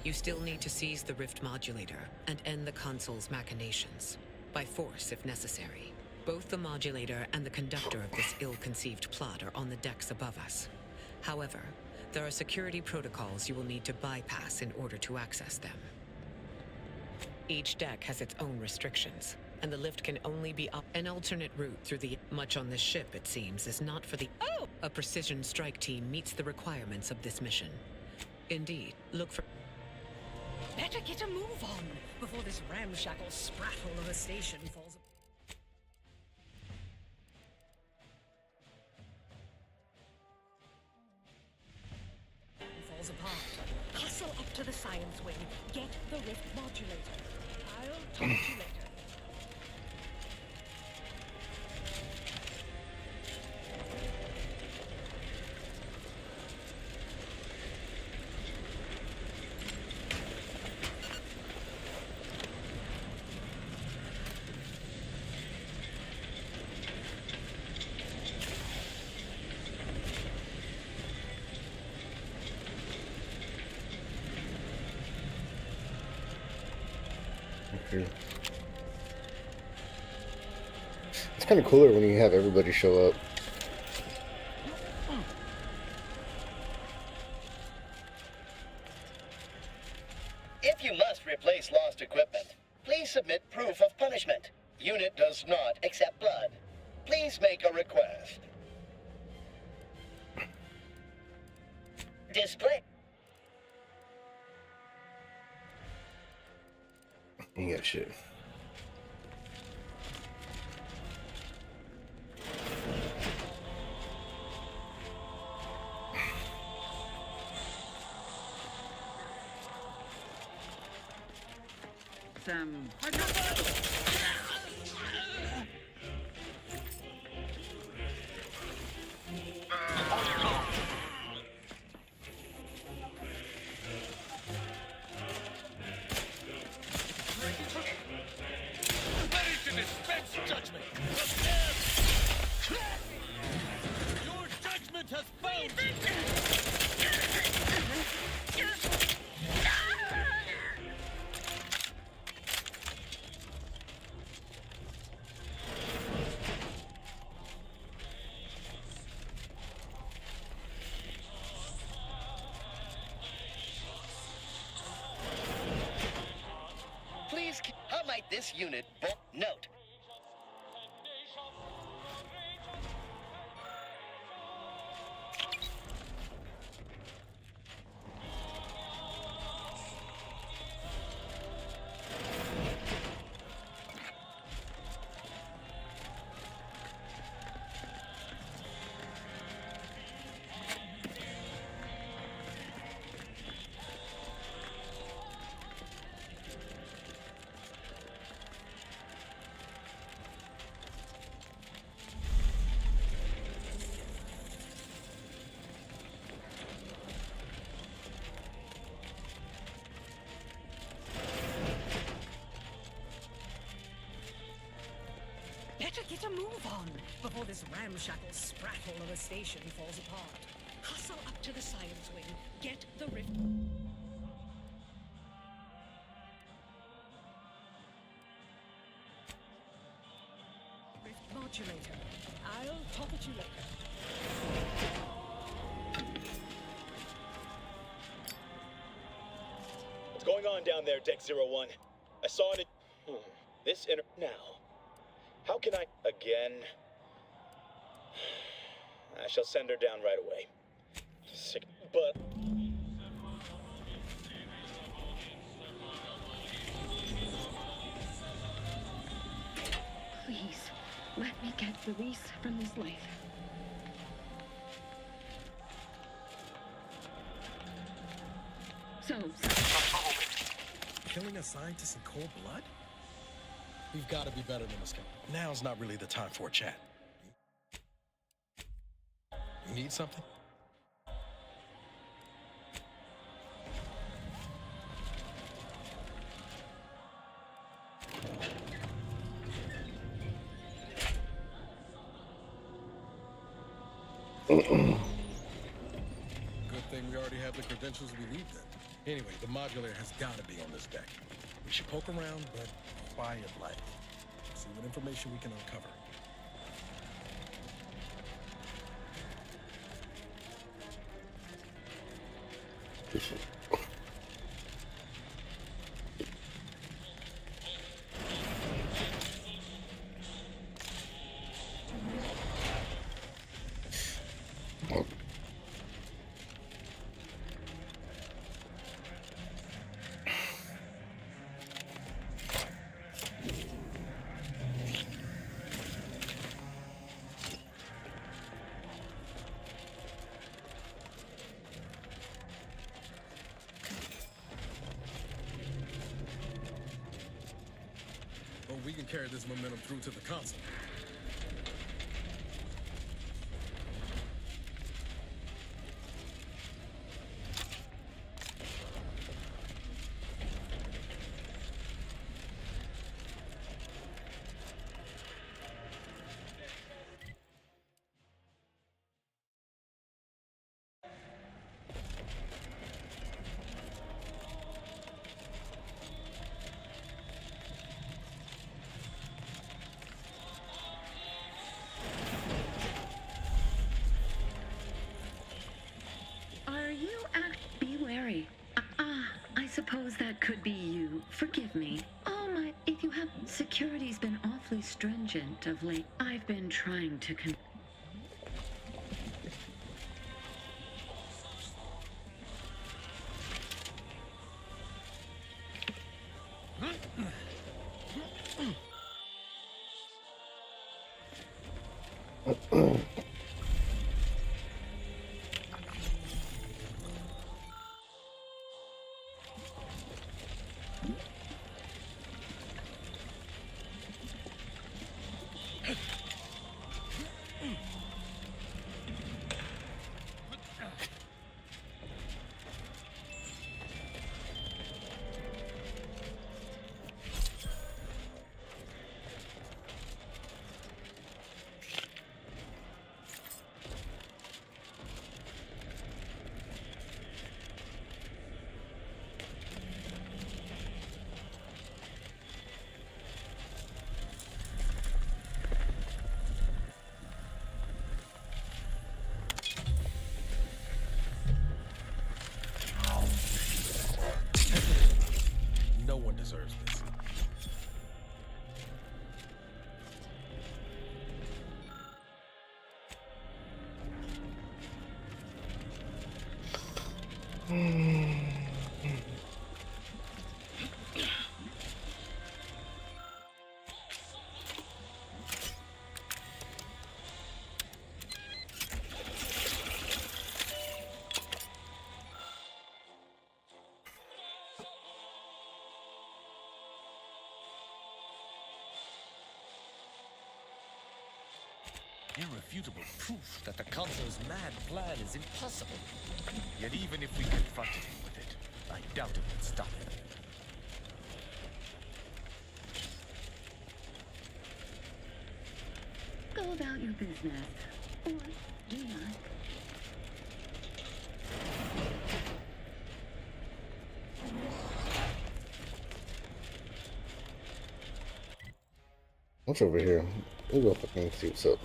You still need to seize the Rift Modulator and end the console's machinations. By force, if necessary. Both the modulator and the conductor of this ill-conceived plot are on the decks above us. However, there are security protocols you will need to bypass in order to access them. Each deck has its own restrictions, and the lift can only be up. An alternate route through the much on this ship, it seems, is not for the a precision strike team meets the requirements of this mission. Indeed, look for Better get a move on before this ramshackle spraffle of a station falls apart. Hustle up to the science wing. Get the Rift Modulator. I'll talk to you later. It's kind of cooler when you have everybody show up. If you must replace lost equipment, please submit proof of punishment. Unit does not accept blood. Please make a request. Display. You got shit. Some. Ready to dispense judgment. Your judgment has found you. Please, how might this unit note? Better get a move on before this ramshackle sprattle of a station falls apart. Hustle up to the science wing. Get the rift. Rift modulator. I'll talk at you later. What's going on down there, Deck 01? I saw it. This now. How can I again? I shall send her down right away. Sick, but Please, let me get release from this life. So, Killing a scientist in cold blood? We've got to be better than this guy. Now's not really the time for a chat. You need something? Good thing we already have the credentials we need then. Anyway, the modulator has got to be on this deck. We should poke around, but quiet like. See what information we can uncover. But we can carry this momentum through to the console. Be wary. I suppose that could be you. Forgive me. Oh my, if you have... Security's been awfully stringent of late. I've been trying to Irrefutable proof that the Council's mad plan is impossible. Yet even if we confronted him with it, I doubt it would stop him. Go about your business. Or do not. What's over here? We'll go up and see what's up.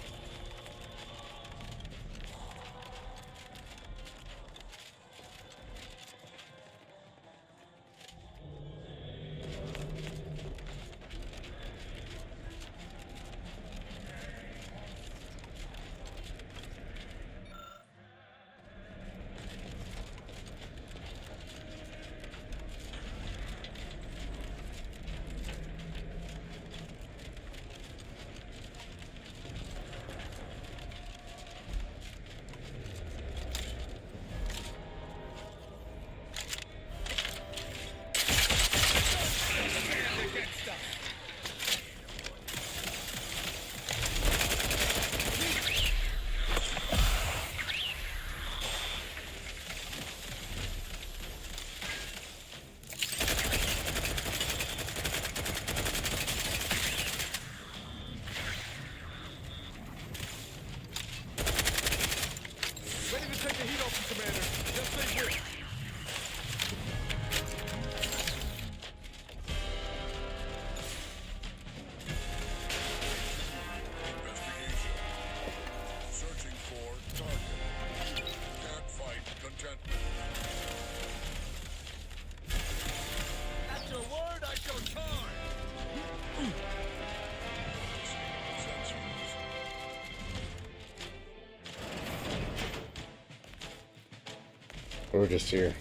We're just here.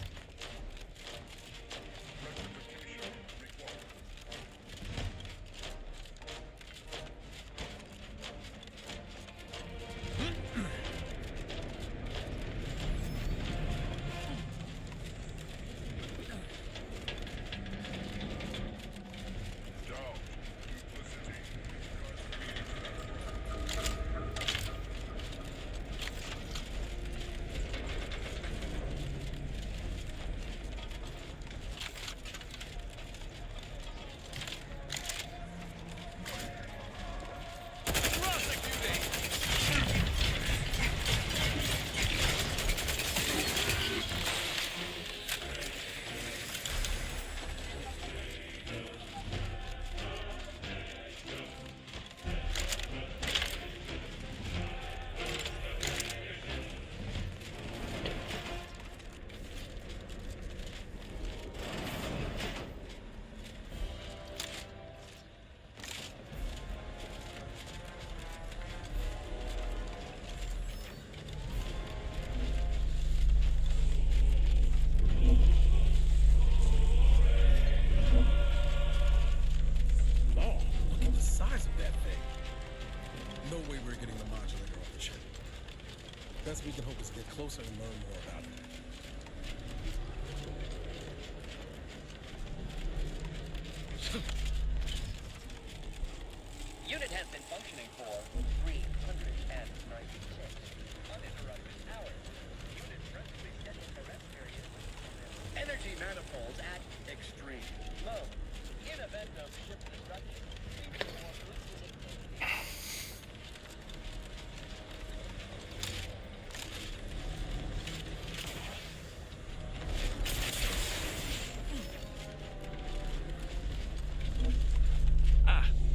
Best we can hope is get closer and learn more about it. Unit has been functioning for 396 uninterrupted hours. Unit presently scheduled for rest period. Energy manifolds at extreme low. In event of ship destruction,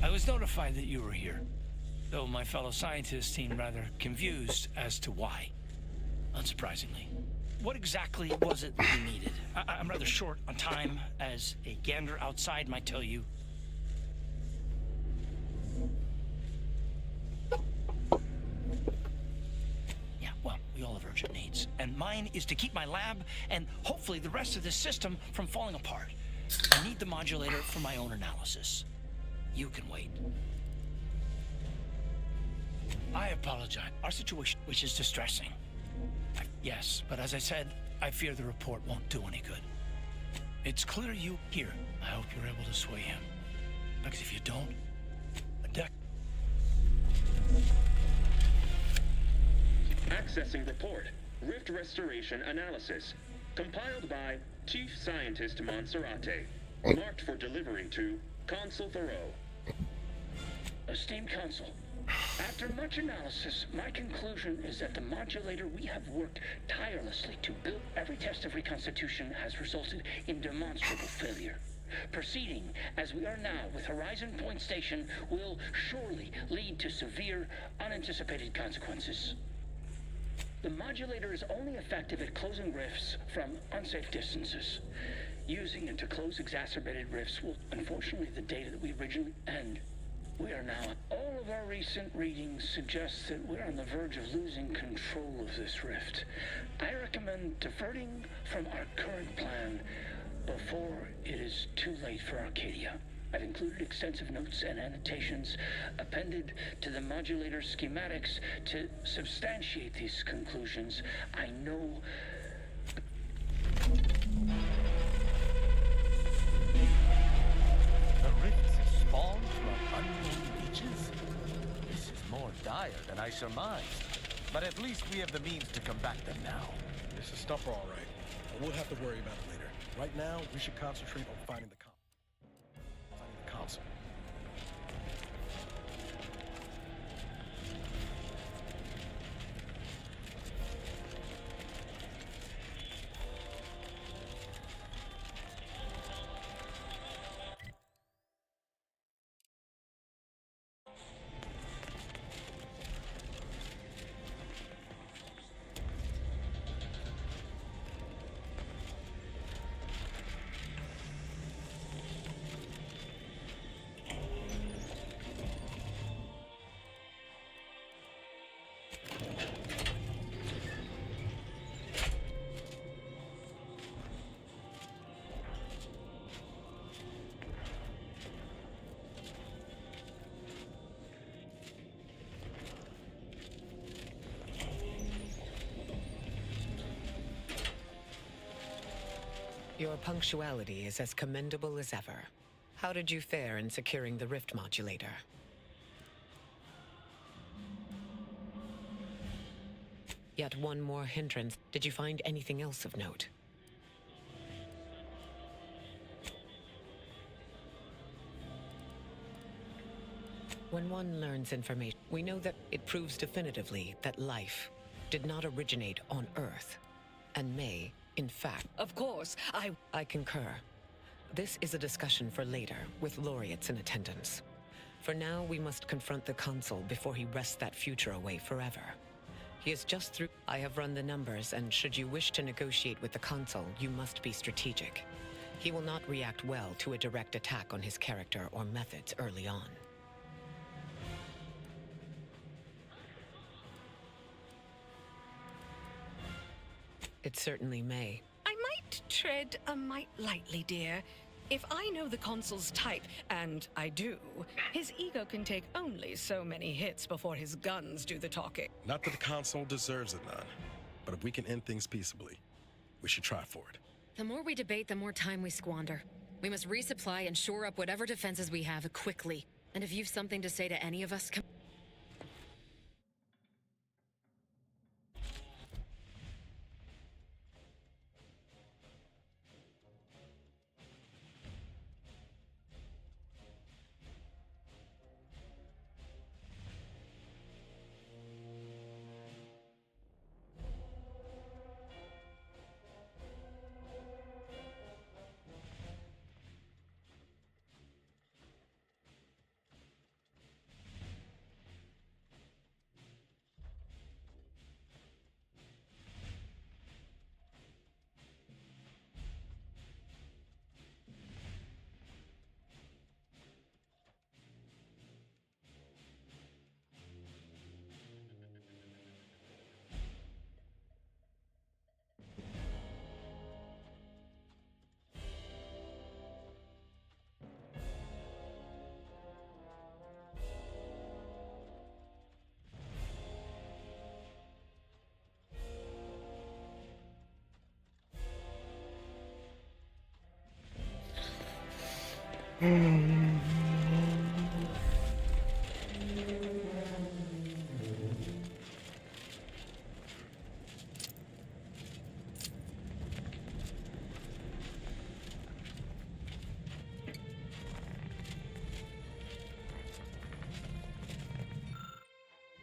I was notified that you were here, though my fellow scientists seemed rather confused as to why, unsurprisingly. What exactly was it that you needed? I'm rather short on time, as a gander outside might tell you. Yeah, well, we all have urgent needs, and mine is to keep my lab and hopefully the rest of this system from falling apart. I need the modulator for my own analysis. You can wait. I apologize. Our situation, which is distressing. Yes, but as I said, I fear the report won't do any good. It's clear you here. I hope you're able to sway him. Because if you don't, a deck. Accessing report. Rift restoration analysis. Compiled by Chief Scientist Monserrate. Marked for delivery to Consul Thoreau. Esteemed Council, after much analysis, my conclusion is that the modulator we have worked tirelessly to build every test of reconstitution has resulted in demonstrable failure. Proceeding as we are now with Horizon Point Station will surely lead to severe, unanticipated consequences. The modulator is only effective at closing rifts from unsafe distances. Using it to close exacerbated rifts will, unfortunately, the data that we originally end. We are now. All of our recent readings suggest that we're on the verge of losing control of this rift. I recommend diverting from our current plan before it is too late for Arcadia. I've included extensive notes and annotations appended to the modulator schematics to substantiate these conclusions. I know. The rifts have spawned from unknown reaches? This is more dire than I surmised. But at least we have the means to combat them now. It's a stumper, all right. But we'll have to worry about it later. Right now, we should concentrate on finding the console. Your punctuality is as commendable as ever. How did you fare in securing the rift modulator? Yet one more hindrance. Did you find anything else of note? When one learns information, we know that it proves definitively that life did not originate on Earth, and may, in fact... Of course, I concur. This is a discussion for later, with laureates in attendance. For now, we must confront the Consul before he wrests that future away forever. He is just through... I have run the numbers, and should you wish to negotiate with the Consul, you must be strategic. He will not react well to a direct attack on his character or methods early on. It certainly may. I might tread a mite lightly, dear. If I know the Consul's type, and I do, his ego can take only so many hits before his guns do the talking. Not that the Consul deserves it, none. But if we can end things peaceably, we should try for it. The more we debate, the more time we squander. We must resupply and shore up whatever defenses we have quickly. And if you've something to say to any of us, come...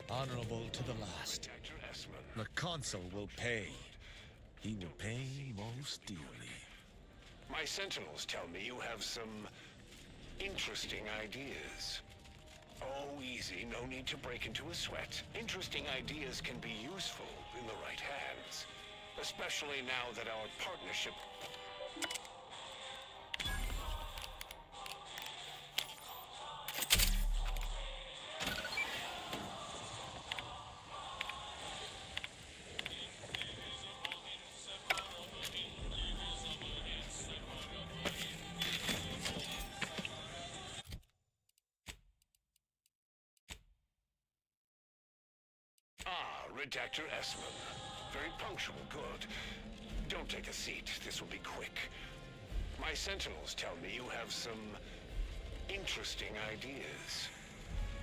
Honorable to the last. The consul will pay. He will pay most dearly. My sentinels tell me you have some interesting ideas. Oh, easy. No need to break into a sweat. Interesting ideas can be useful in the right hands. Especially now that our partnership... Redactor Esmond. Very punctual, good. Don't take a seat, this will be quick. My sentinels tell me you have some interesting ideas.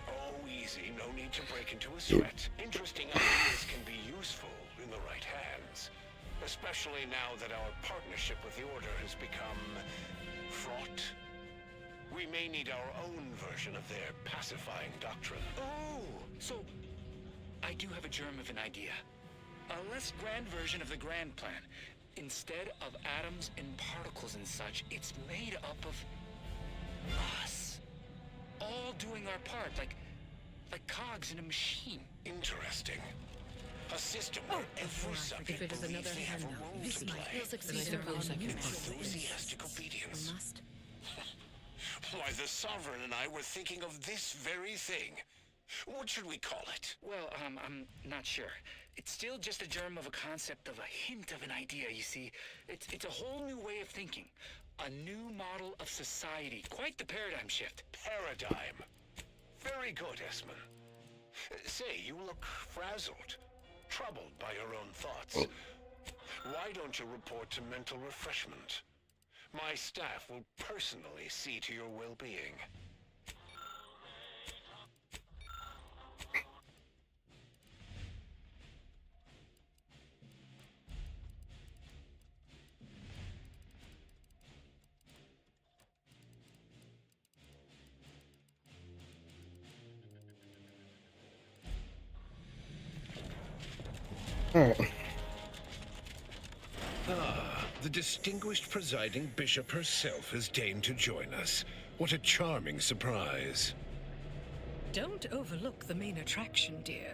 Oh, easy, no need to break into a sweat. Interesting ideas can be useful in the right hands. Especially now that our partnership with the Order has become fraught. We may need our own version of their pacifying doctrine. Oh, so I do have a germ of an idea. A less grand version of the grand plan. Instead of atoms and particles and such, it's made up of us. All doing our part, like cogs in a machine. Interesting. A system where every subject If it is believes another they have a handout, role this to might play. succeed in Suppose I our can mutual enthusiastic obedience. Why, the Sovereign and I were thinking of this very thing. What should we call it? Well, I'm not sure. It's still just a germ of a concept, of a hint of an idea, you see. It's a whole new way of thinking. A new model of society. Quite the paradigm shift. Paradigm. Very good, Esmond. Say, you look frazzled. Troubled by your own thoughts. Why don't you report to mental refreshment? My staff will personally see to your well-being. The distinguished presiding bishop herself has deigned to join us. What a charming surprise. Don't overlook the main attraction, dear.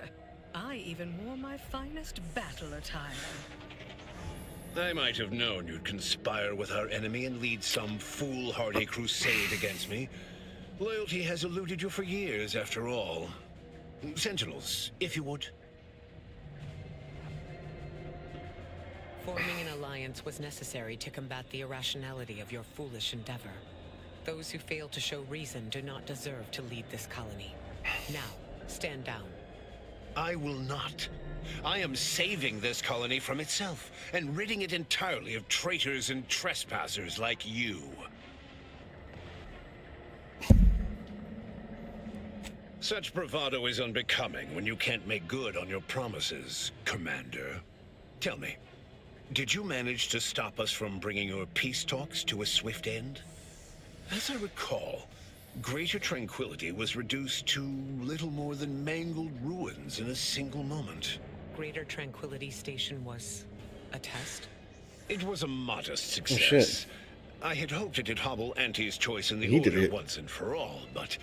I even wore my finest battle attire. I might have known you'd conspire with our enemy and lead some foolhardy crusade against me. Loyalty has eluded you for years, after all. Sentinels, if you would. Forming an alliance was necessary to combat the irrationality of your foolish endeavor. Those who fail to show reason do not deserve to lead this colony. Now, stand down. I will not. I am saving this colony from itself, and ridding it entirely of traitors and trespassers like you. Such bravado is unbecoming when you can't make good on your promises, Commander. Tell me, did you manage to stop us from bringing your peace talks to a swift end? As I recall, Greater Tranquility was reduced to little more than mangled ruins in a single moment. Greater Tranquility Station was a test? It was a modest success. shit. I had hoped it'd hobble Auntie's choice in the He did Order it. once and for all, but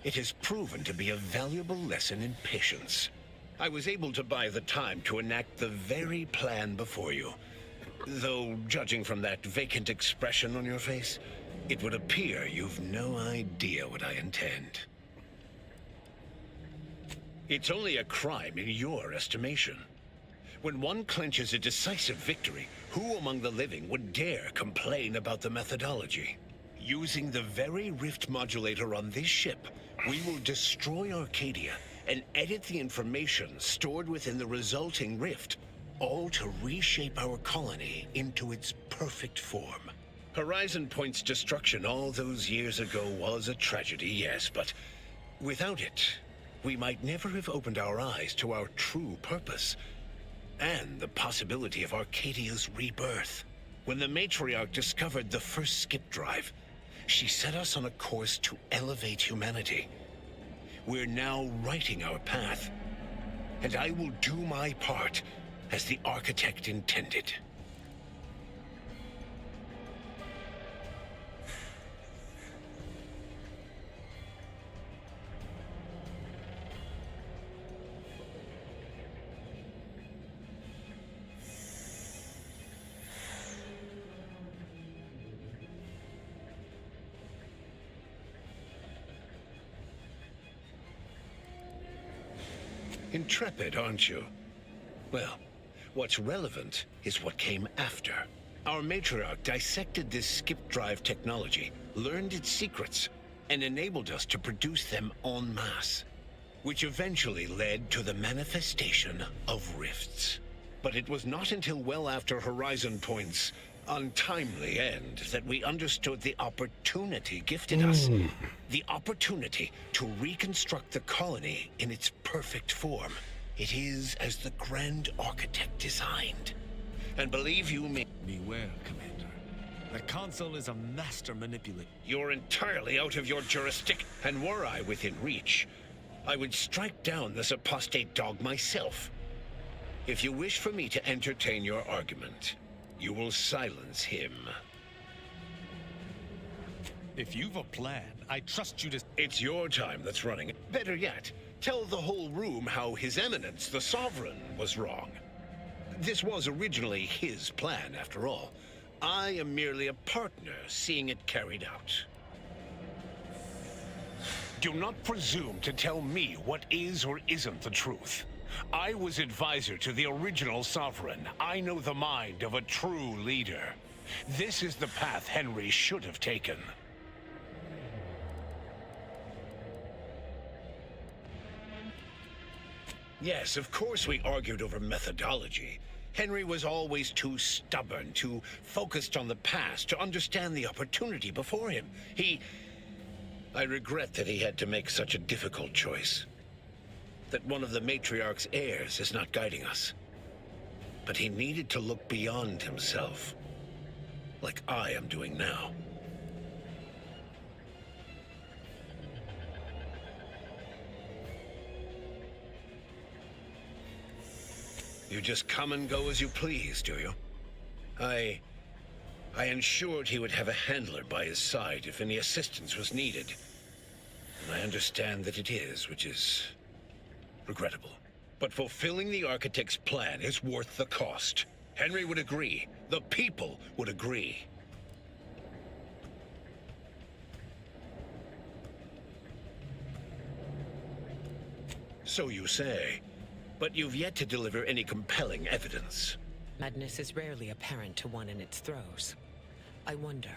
it has proven to be a valuable lesson in patience. I was able to buy the time to enact the very plan before you. Though, judging from that vacant expression on your face, it would appear you've no idea what I intend. It's only a crime in your estimation. When one clenches a decisive victory, who among the living would dare complain about the methodology? Using the very rift modulator on this ship, we will destroy Arcadia and edit the information stored within the resulting rift, all to reshape our colony into its perfect form. Horizon Point's destruction all those years ago was a tragedy, yes, but without it, we might never have opened our eyes to our true purpose and the possibility of Arcadia's rebirth. When the Matriarch discovered the first skip drive, she set us on a course to elevate humanity. We're now writing our path, and I will do my part as the Architect intended. Intrepid, aren't you? Well, what's relevant is what came after. Our Matriarch dissected this skip drive technology, learned its secrets, and enabled us to produce them en masse, which eventually led to the manifestation of rifts. But it was not until well after Horizon Point's untimely end that we understood the opportunity gifted us. The opportunity to reconstruct the colony in its perfect form. It is as the Grand Architect designed. And believe you me... Beware, Commander. The Consul is a master manipulator. You're entirely out of your jurisdiction. And were I within reach, I would strike down this apostate dog myself. If you wish for me to entertain your argument, you will silence him. If you've a plan, I trust you to... It's your time that's running. Better yet, tell the whole room how His Eminence, the Sovereign, was wrong. This was originally his plan, after all. I am merely a partner, seeing it carried out. Do not presume to tell me what is or isn't the truth. I was advisor to the original Sovereign. I know the mind of a true leader. This is the path Henry should have taken. Yes, of course we argued over methodology. Henry was always too stubborn, too focused on the past to understand the opportunity before him. I regret that he had to make such a difficult choice. That one of the Matriarch's heirs is not guiding us. But he needed to look beyond himself, like I am doing now. You just come and go as you please, do you? I ensured he would have a handler by his side if any assistance was needed. And I understand that it is, which is regrettable. But fulfilling the Architect's plan is worth the cost. Henry would agree. The people would agree. So you say. But you've yet to deliver any compelling evidence. Madness is rarely apparent to one in its throes. I wonder.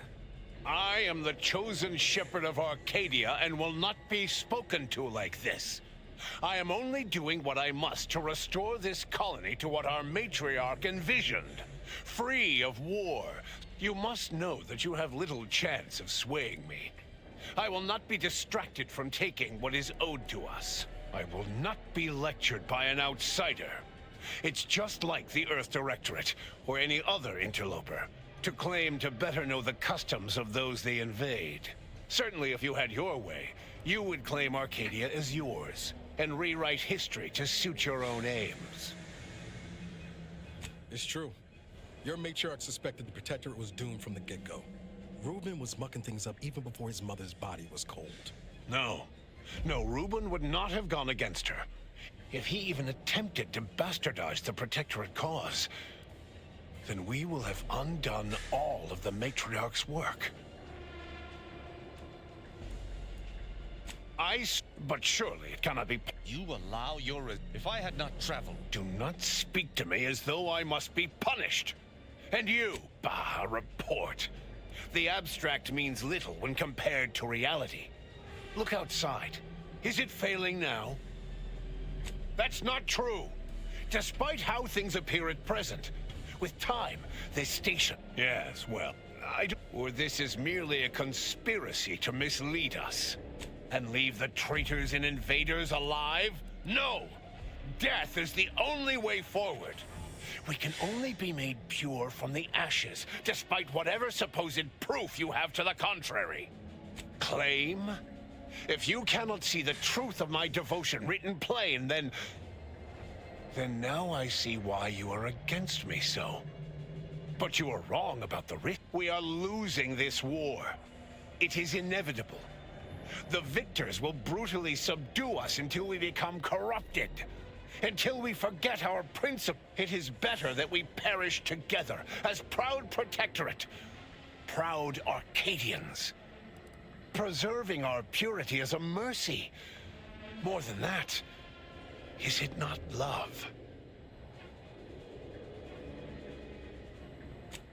I am the chosen shepherd of Arcadia and will not be spoken to like this. I am only doing what I must to restore this colony to what our Matriarch envisioned. Free of war. You must know that you have little chance of swaying me. I will not be distracted from taking what is owed to us. I will not be lectured by an outsider. It's just like the Earth Directorate, or any other interloper, to claim to better know the customs of those they invade. Certainly if you had your way, you would claim Arcadia as yours, and rewrite history to suit your own aims. It's true. Your Matriarch suspected the Protectorate was doomed from the get-go. Reuben was mucking things up even before his mother's body was cold. No, Reuben would not have gone against her. If he even attempted to bastardize the Protectorate cause, then we will have undone all of the Matriarch's work. But surely it cannot be... You allow your... If I had not traveled... Do not speak to me as though I must be punished. And you, bah, report. The abstract means little when compared to reality. Look outside. Is it failing now? That's not true. Despite how things appear at present, with time, this station... Yes, well, Or this is merely a conspiracy to mislead us and leave the traitors and invaders alive? No! Death is the only way forward. We can only be made pure from the ashes, despite whatever supposed proof you have to the contrary. Claim? If you cannot see the truth of my devotion written plain, then now I see why you are against me so. But you are wrong about the risk. We are losing this war. It is inevitable. The victors will brutally subdue us until we become corrupted. Until we forget our principle. It is better that we perish together as proud protectorate. Proud Arcadians. Preserving our purity is a mercy. More than that, is it not love?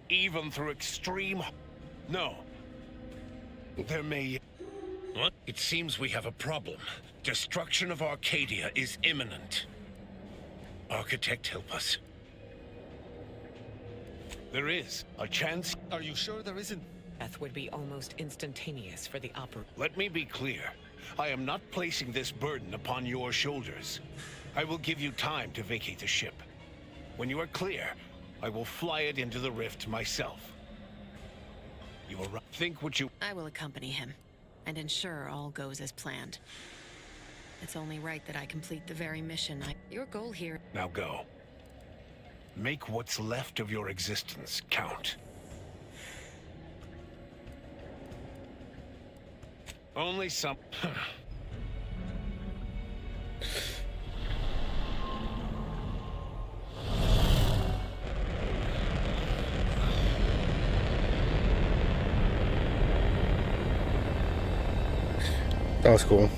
Even through extreme... No. There may... What? It seems we have a problem. Destruction of Arcadia is imminent. Architect, help us. There is a chance... Are you sure there isn't? Death would be almost instantaneous for the opera. Let me be clear. I am not placing this burden upon your shoulders. I will give you time to vacate the ship. When you are clear, I will fly it into the rift myself. You will think what you... I will accompany him and ensure all goes as planned. It's only right that I complete the very mission Your goal here... Now go. Make what's left of your existence count. Only some... That was cool.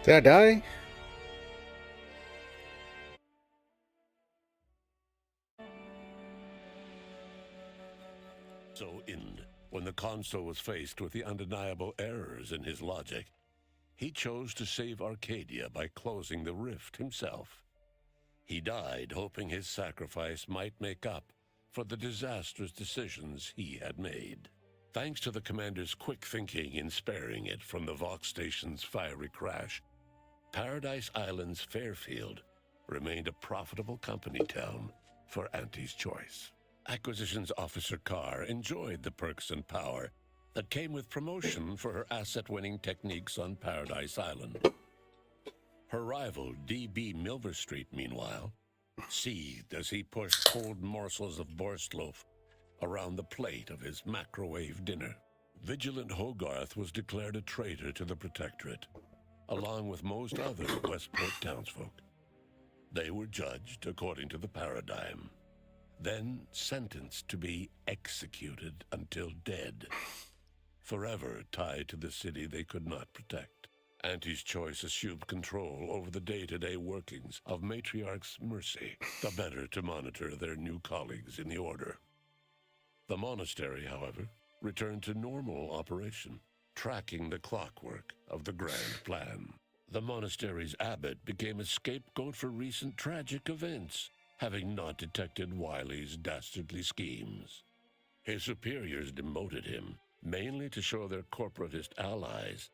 Did I die? So when the consul was faced with the undeniable errors in his logic, he chose to save Arcadia by closing the rift himself. He died hoping his sacrifice might make up for the disastrous decisions he had made. Thanks to the commander's quick thinking in sparing it from the Vox station's fiery crash, Paradise Island's Fairfield remained a profitable company town for Auntie's Choice. Acquisitions Officer Carr enjoyed the perks and power that came with promotion for her asset-winning techniques on Paradise Island. Her rival, D.B. Milverstreet, meanwhile, seethed as he pushed cold morsels of Borstloaf around the plate of his macrowave dinner. Vigilant Hogarth was declared a traitor to the Protectorate, along with most other Westport townsfolk. They were judged according to the paradigm, then sentenced to be executed until dead, forever tied to the city they could not protect. Auntie's Choice assumed control over the day-to-day workings of Matriarch's Mercy, the better to monitor their new colleagues in the Order. The monastery, however, returned to normal operation, tracking the clockwork of the grand plan. The monastery's abbot became a scapegoat for recent tragic events, having not detected Wiley's dastardly schemes. His superiors demoted him, mainly to show their corporatist allies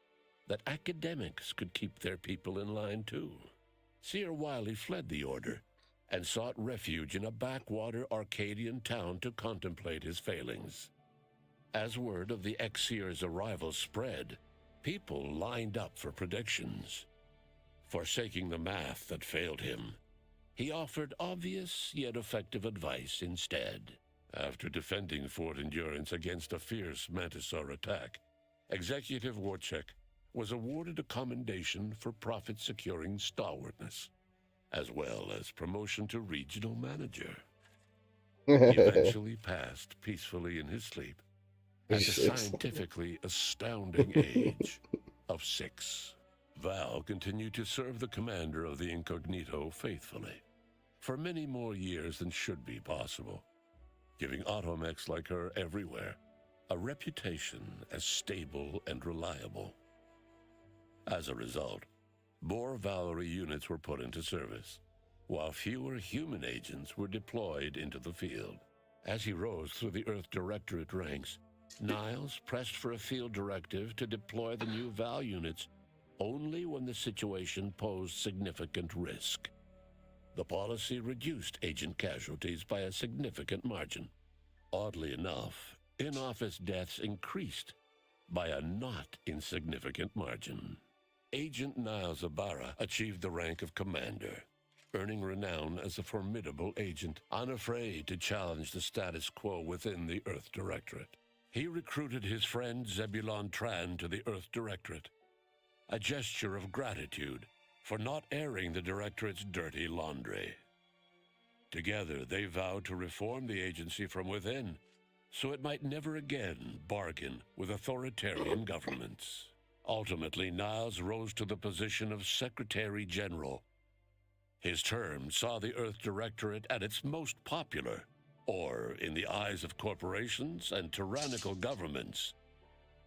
that academics could keep their people in line too. Seer Wiley fled the Order and sought refuge in a backwater Arcadian town to contemplate his failings. As word of the ex-seer's arrival spread, people lined up for predictions. Forsaking the math that failed him, he offered obvious yet effective advice instead. After defending Fort Endurance against a fierce Mantisaur attack, Executive Warchek was awarded a commendation for profit-securing stalwartness, as well as promotion to regional manager. He eventually passed peacefully in his sleep at the scientifically astounding age of 6. Val continued to serve the commander of the Incognito faithfully for many more years than should be possible, giving automechs like her everywhere a reputation as stable and reliable. As a result, more Valerie units were put into service, while fewer human agents were deployed into the field. As he rose through the Earth Directorate ranks, Niles pressed for a field directive to deploy the new Val units only when the situation posed significant risk. The policy reduced agent casualties by a significant margin. Oddly enough, in-office deaths increased by a not insignificant margin. Agent Niles Ibarra achieved the rank of commander, earning renown as a formidable agent, unafraid to challenge the status quo within the Earth Directorate. He recruited his friend Zebulon Tran to the Earth Directorate, a gesture of gratitude for not airing the Directorate's dirty laundry. Together, they vowed to reform the agency from within, so it might never again bargain with authoritarian governments. Ultimately, Niles rose to the position of Secretary General. His term saw the Earth Directorate at its most popular, or, in the eyes of corporations and tyrannical governments,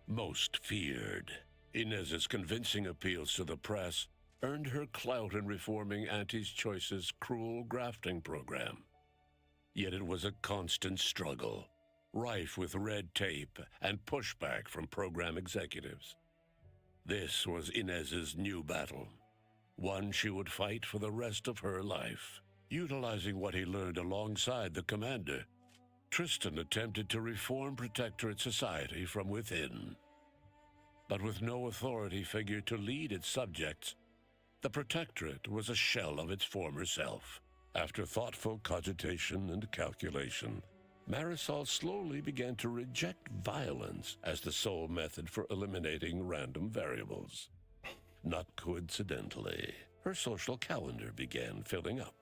most feared. Inez's convincing appeals to the press earned her clout in reforming Auntie's Choice's cruel grafting program. Yet it was a constant struggle, rife with red tape and pushback from program executives. This was Inez's new battle, one she would fight for the rest of her life. Utilizing what he learned alongside the commander, Tristan attempted to reform Protectorate society from within. But with no authority figure to lead its subjects, the Protectorate was a shell of its former self. After thoughtful cogitation and calculation, Marisol slowly began to reject violence as the sole method for eliminating random variables. Not coincidentally, her social calendar began filling up.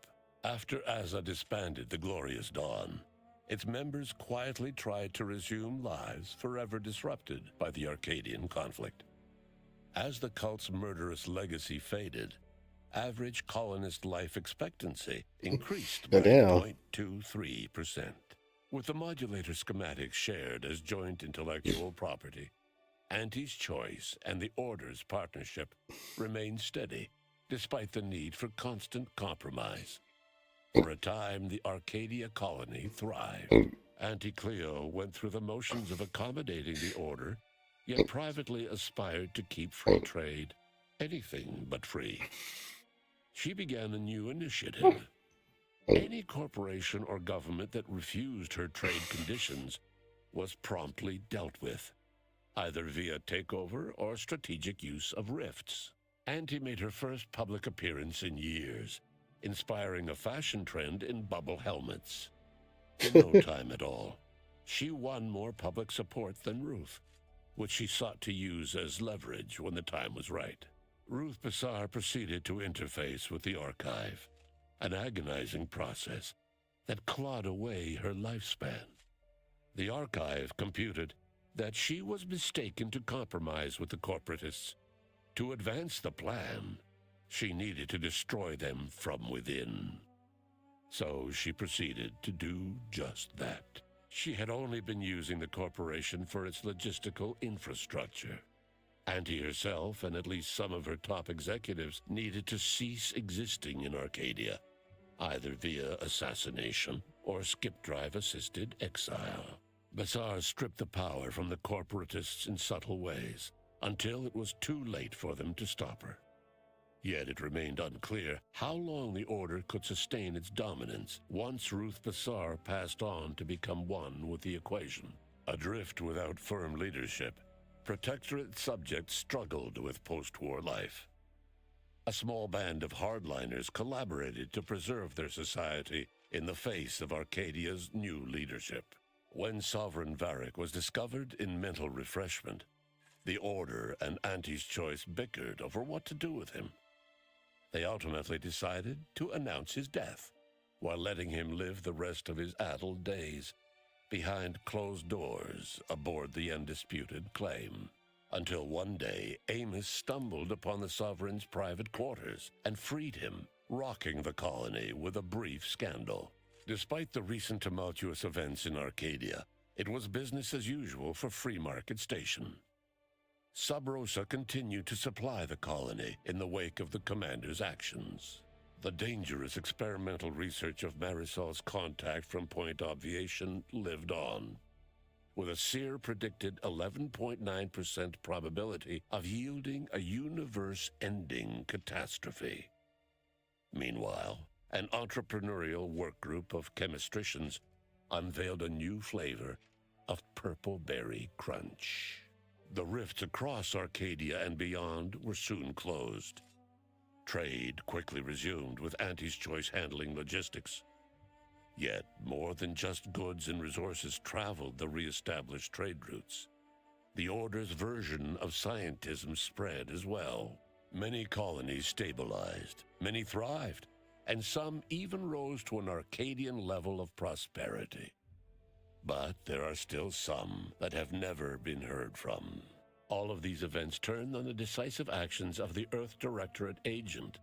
After Azza disbanded the Glorious Dawn, its members quietly tried to resume lives forever disrupted by the Arcadian conflict. As the cult's murderous legacy faded, average colonist life expectancy increased by 0.23%. With the modulator schematics shared as joint intellectual property, Auntie's Choice and the Order's partnership remained steady, despite the need for constant compromise. For a time, the Arcadia colony thrived. Auntie Cleo went through the motions of accommodating the Order, yet privately aspired to keep free trade, anything but free. She began a new initiative. Any corporation or government that refused her trade conditions was promptly dealt with, either via takeover or strategic use of rifts. Auntie made her first public appearance in years, inspiring a fashion trend in bubble helmets. In no time at all, she won more public support than Ruth, which she sought to use as leverage when the time was right. Ruth Bassar proceeded to interface with the Archive, an agonizing process that clawed away her lifespan. The Archive computed that she was mistaken to compromise with the corporatists. To advance the plan, she needed to destroy them from within. So she proceeded to do just that. She had only been using the corporation for its logistical infrastructure. Auntie herself and at least some of her top executives needed to cease existing in Arcadia, either via assassination or skip-drive-assisted exile. Bassar stripped the power from the corporatists in subtle ways, until it was too late for them to stop her. Yet it remained unclear how long the Order could sustain its dominance once Ruth Bassar passed on to become one with the equation. Adrift without firm leadership, Protectorate subjects struggled with post-war life. A small band of hardliners collaborated to preserve their society in the face of Arcadia's new leadership. When Sovereign Varric was discovered in mental refreshment, the Order and Auntie's Choice bickered over what to do with him. They ultimately decided to announce his death, while letting him live the rest of his addled days behind closed doors aboard the undisputed claim. Until one day, Amos stumbled upon the Sovereign's private quarters and freed him, rocking the colony with a brief scandal. Despite the recent tumultuous events in Arcadia, It was business as usual for Free Market Station. Sub Rosa continued to supply the colony in the wake of the commander's actions. The dangerous experimental research of Marisol's contact from Point Obviation lived on, with a Seer predicted 11.9% probability of yielding a universe-ending catastrophe. Meanwhile, an entrepreneurial work group of chemistricians unveiled a new flavor of Purple Berry Crunch. The rifts across Arcadia and beyond were soon closed. Trade quickly resumed, with Auntie's Choice handling logistics. Yet, more than just goods and resources traveled the re-established trade routes. The Order's version of scientism spread as well. Many colonies stabilized, many thrived, and some even rose to an Arcadian level of prosperity. But there are still some that have never been heard from. All of these events turned on the decisive actions of the Earth Directorate agent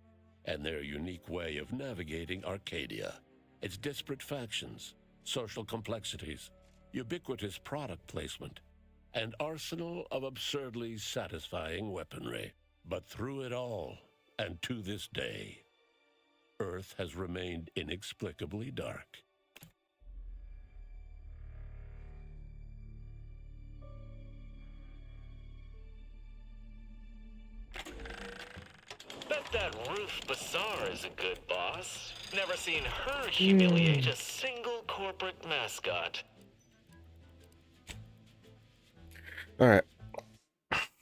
and their unique way of navigating Arcadia, its disparate factions, social complexities, ubiquitous product placement, and arsenal of absurdly satisfying weaponry. But through it all, and to this day, Earth has remained inexplicably dark. Bet that Ruth Bassar is a good boss. Never seen her humiliate a single corporate mascot. All right.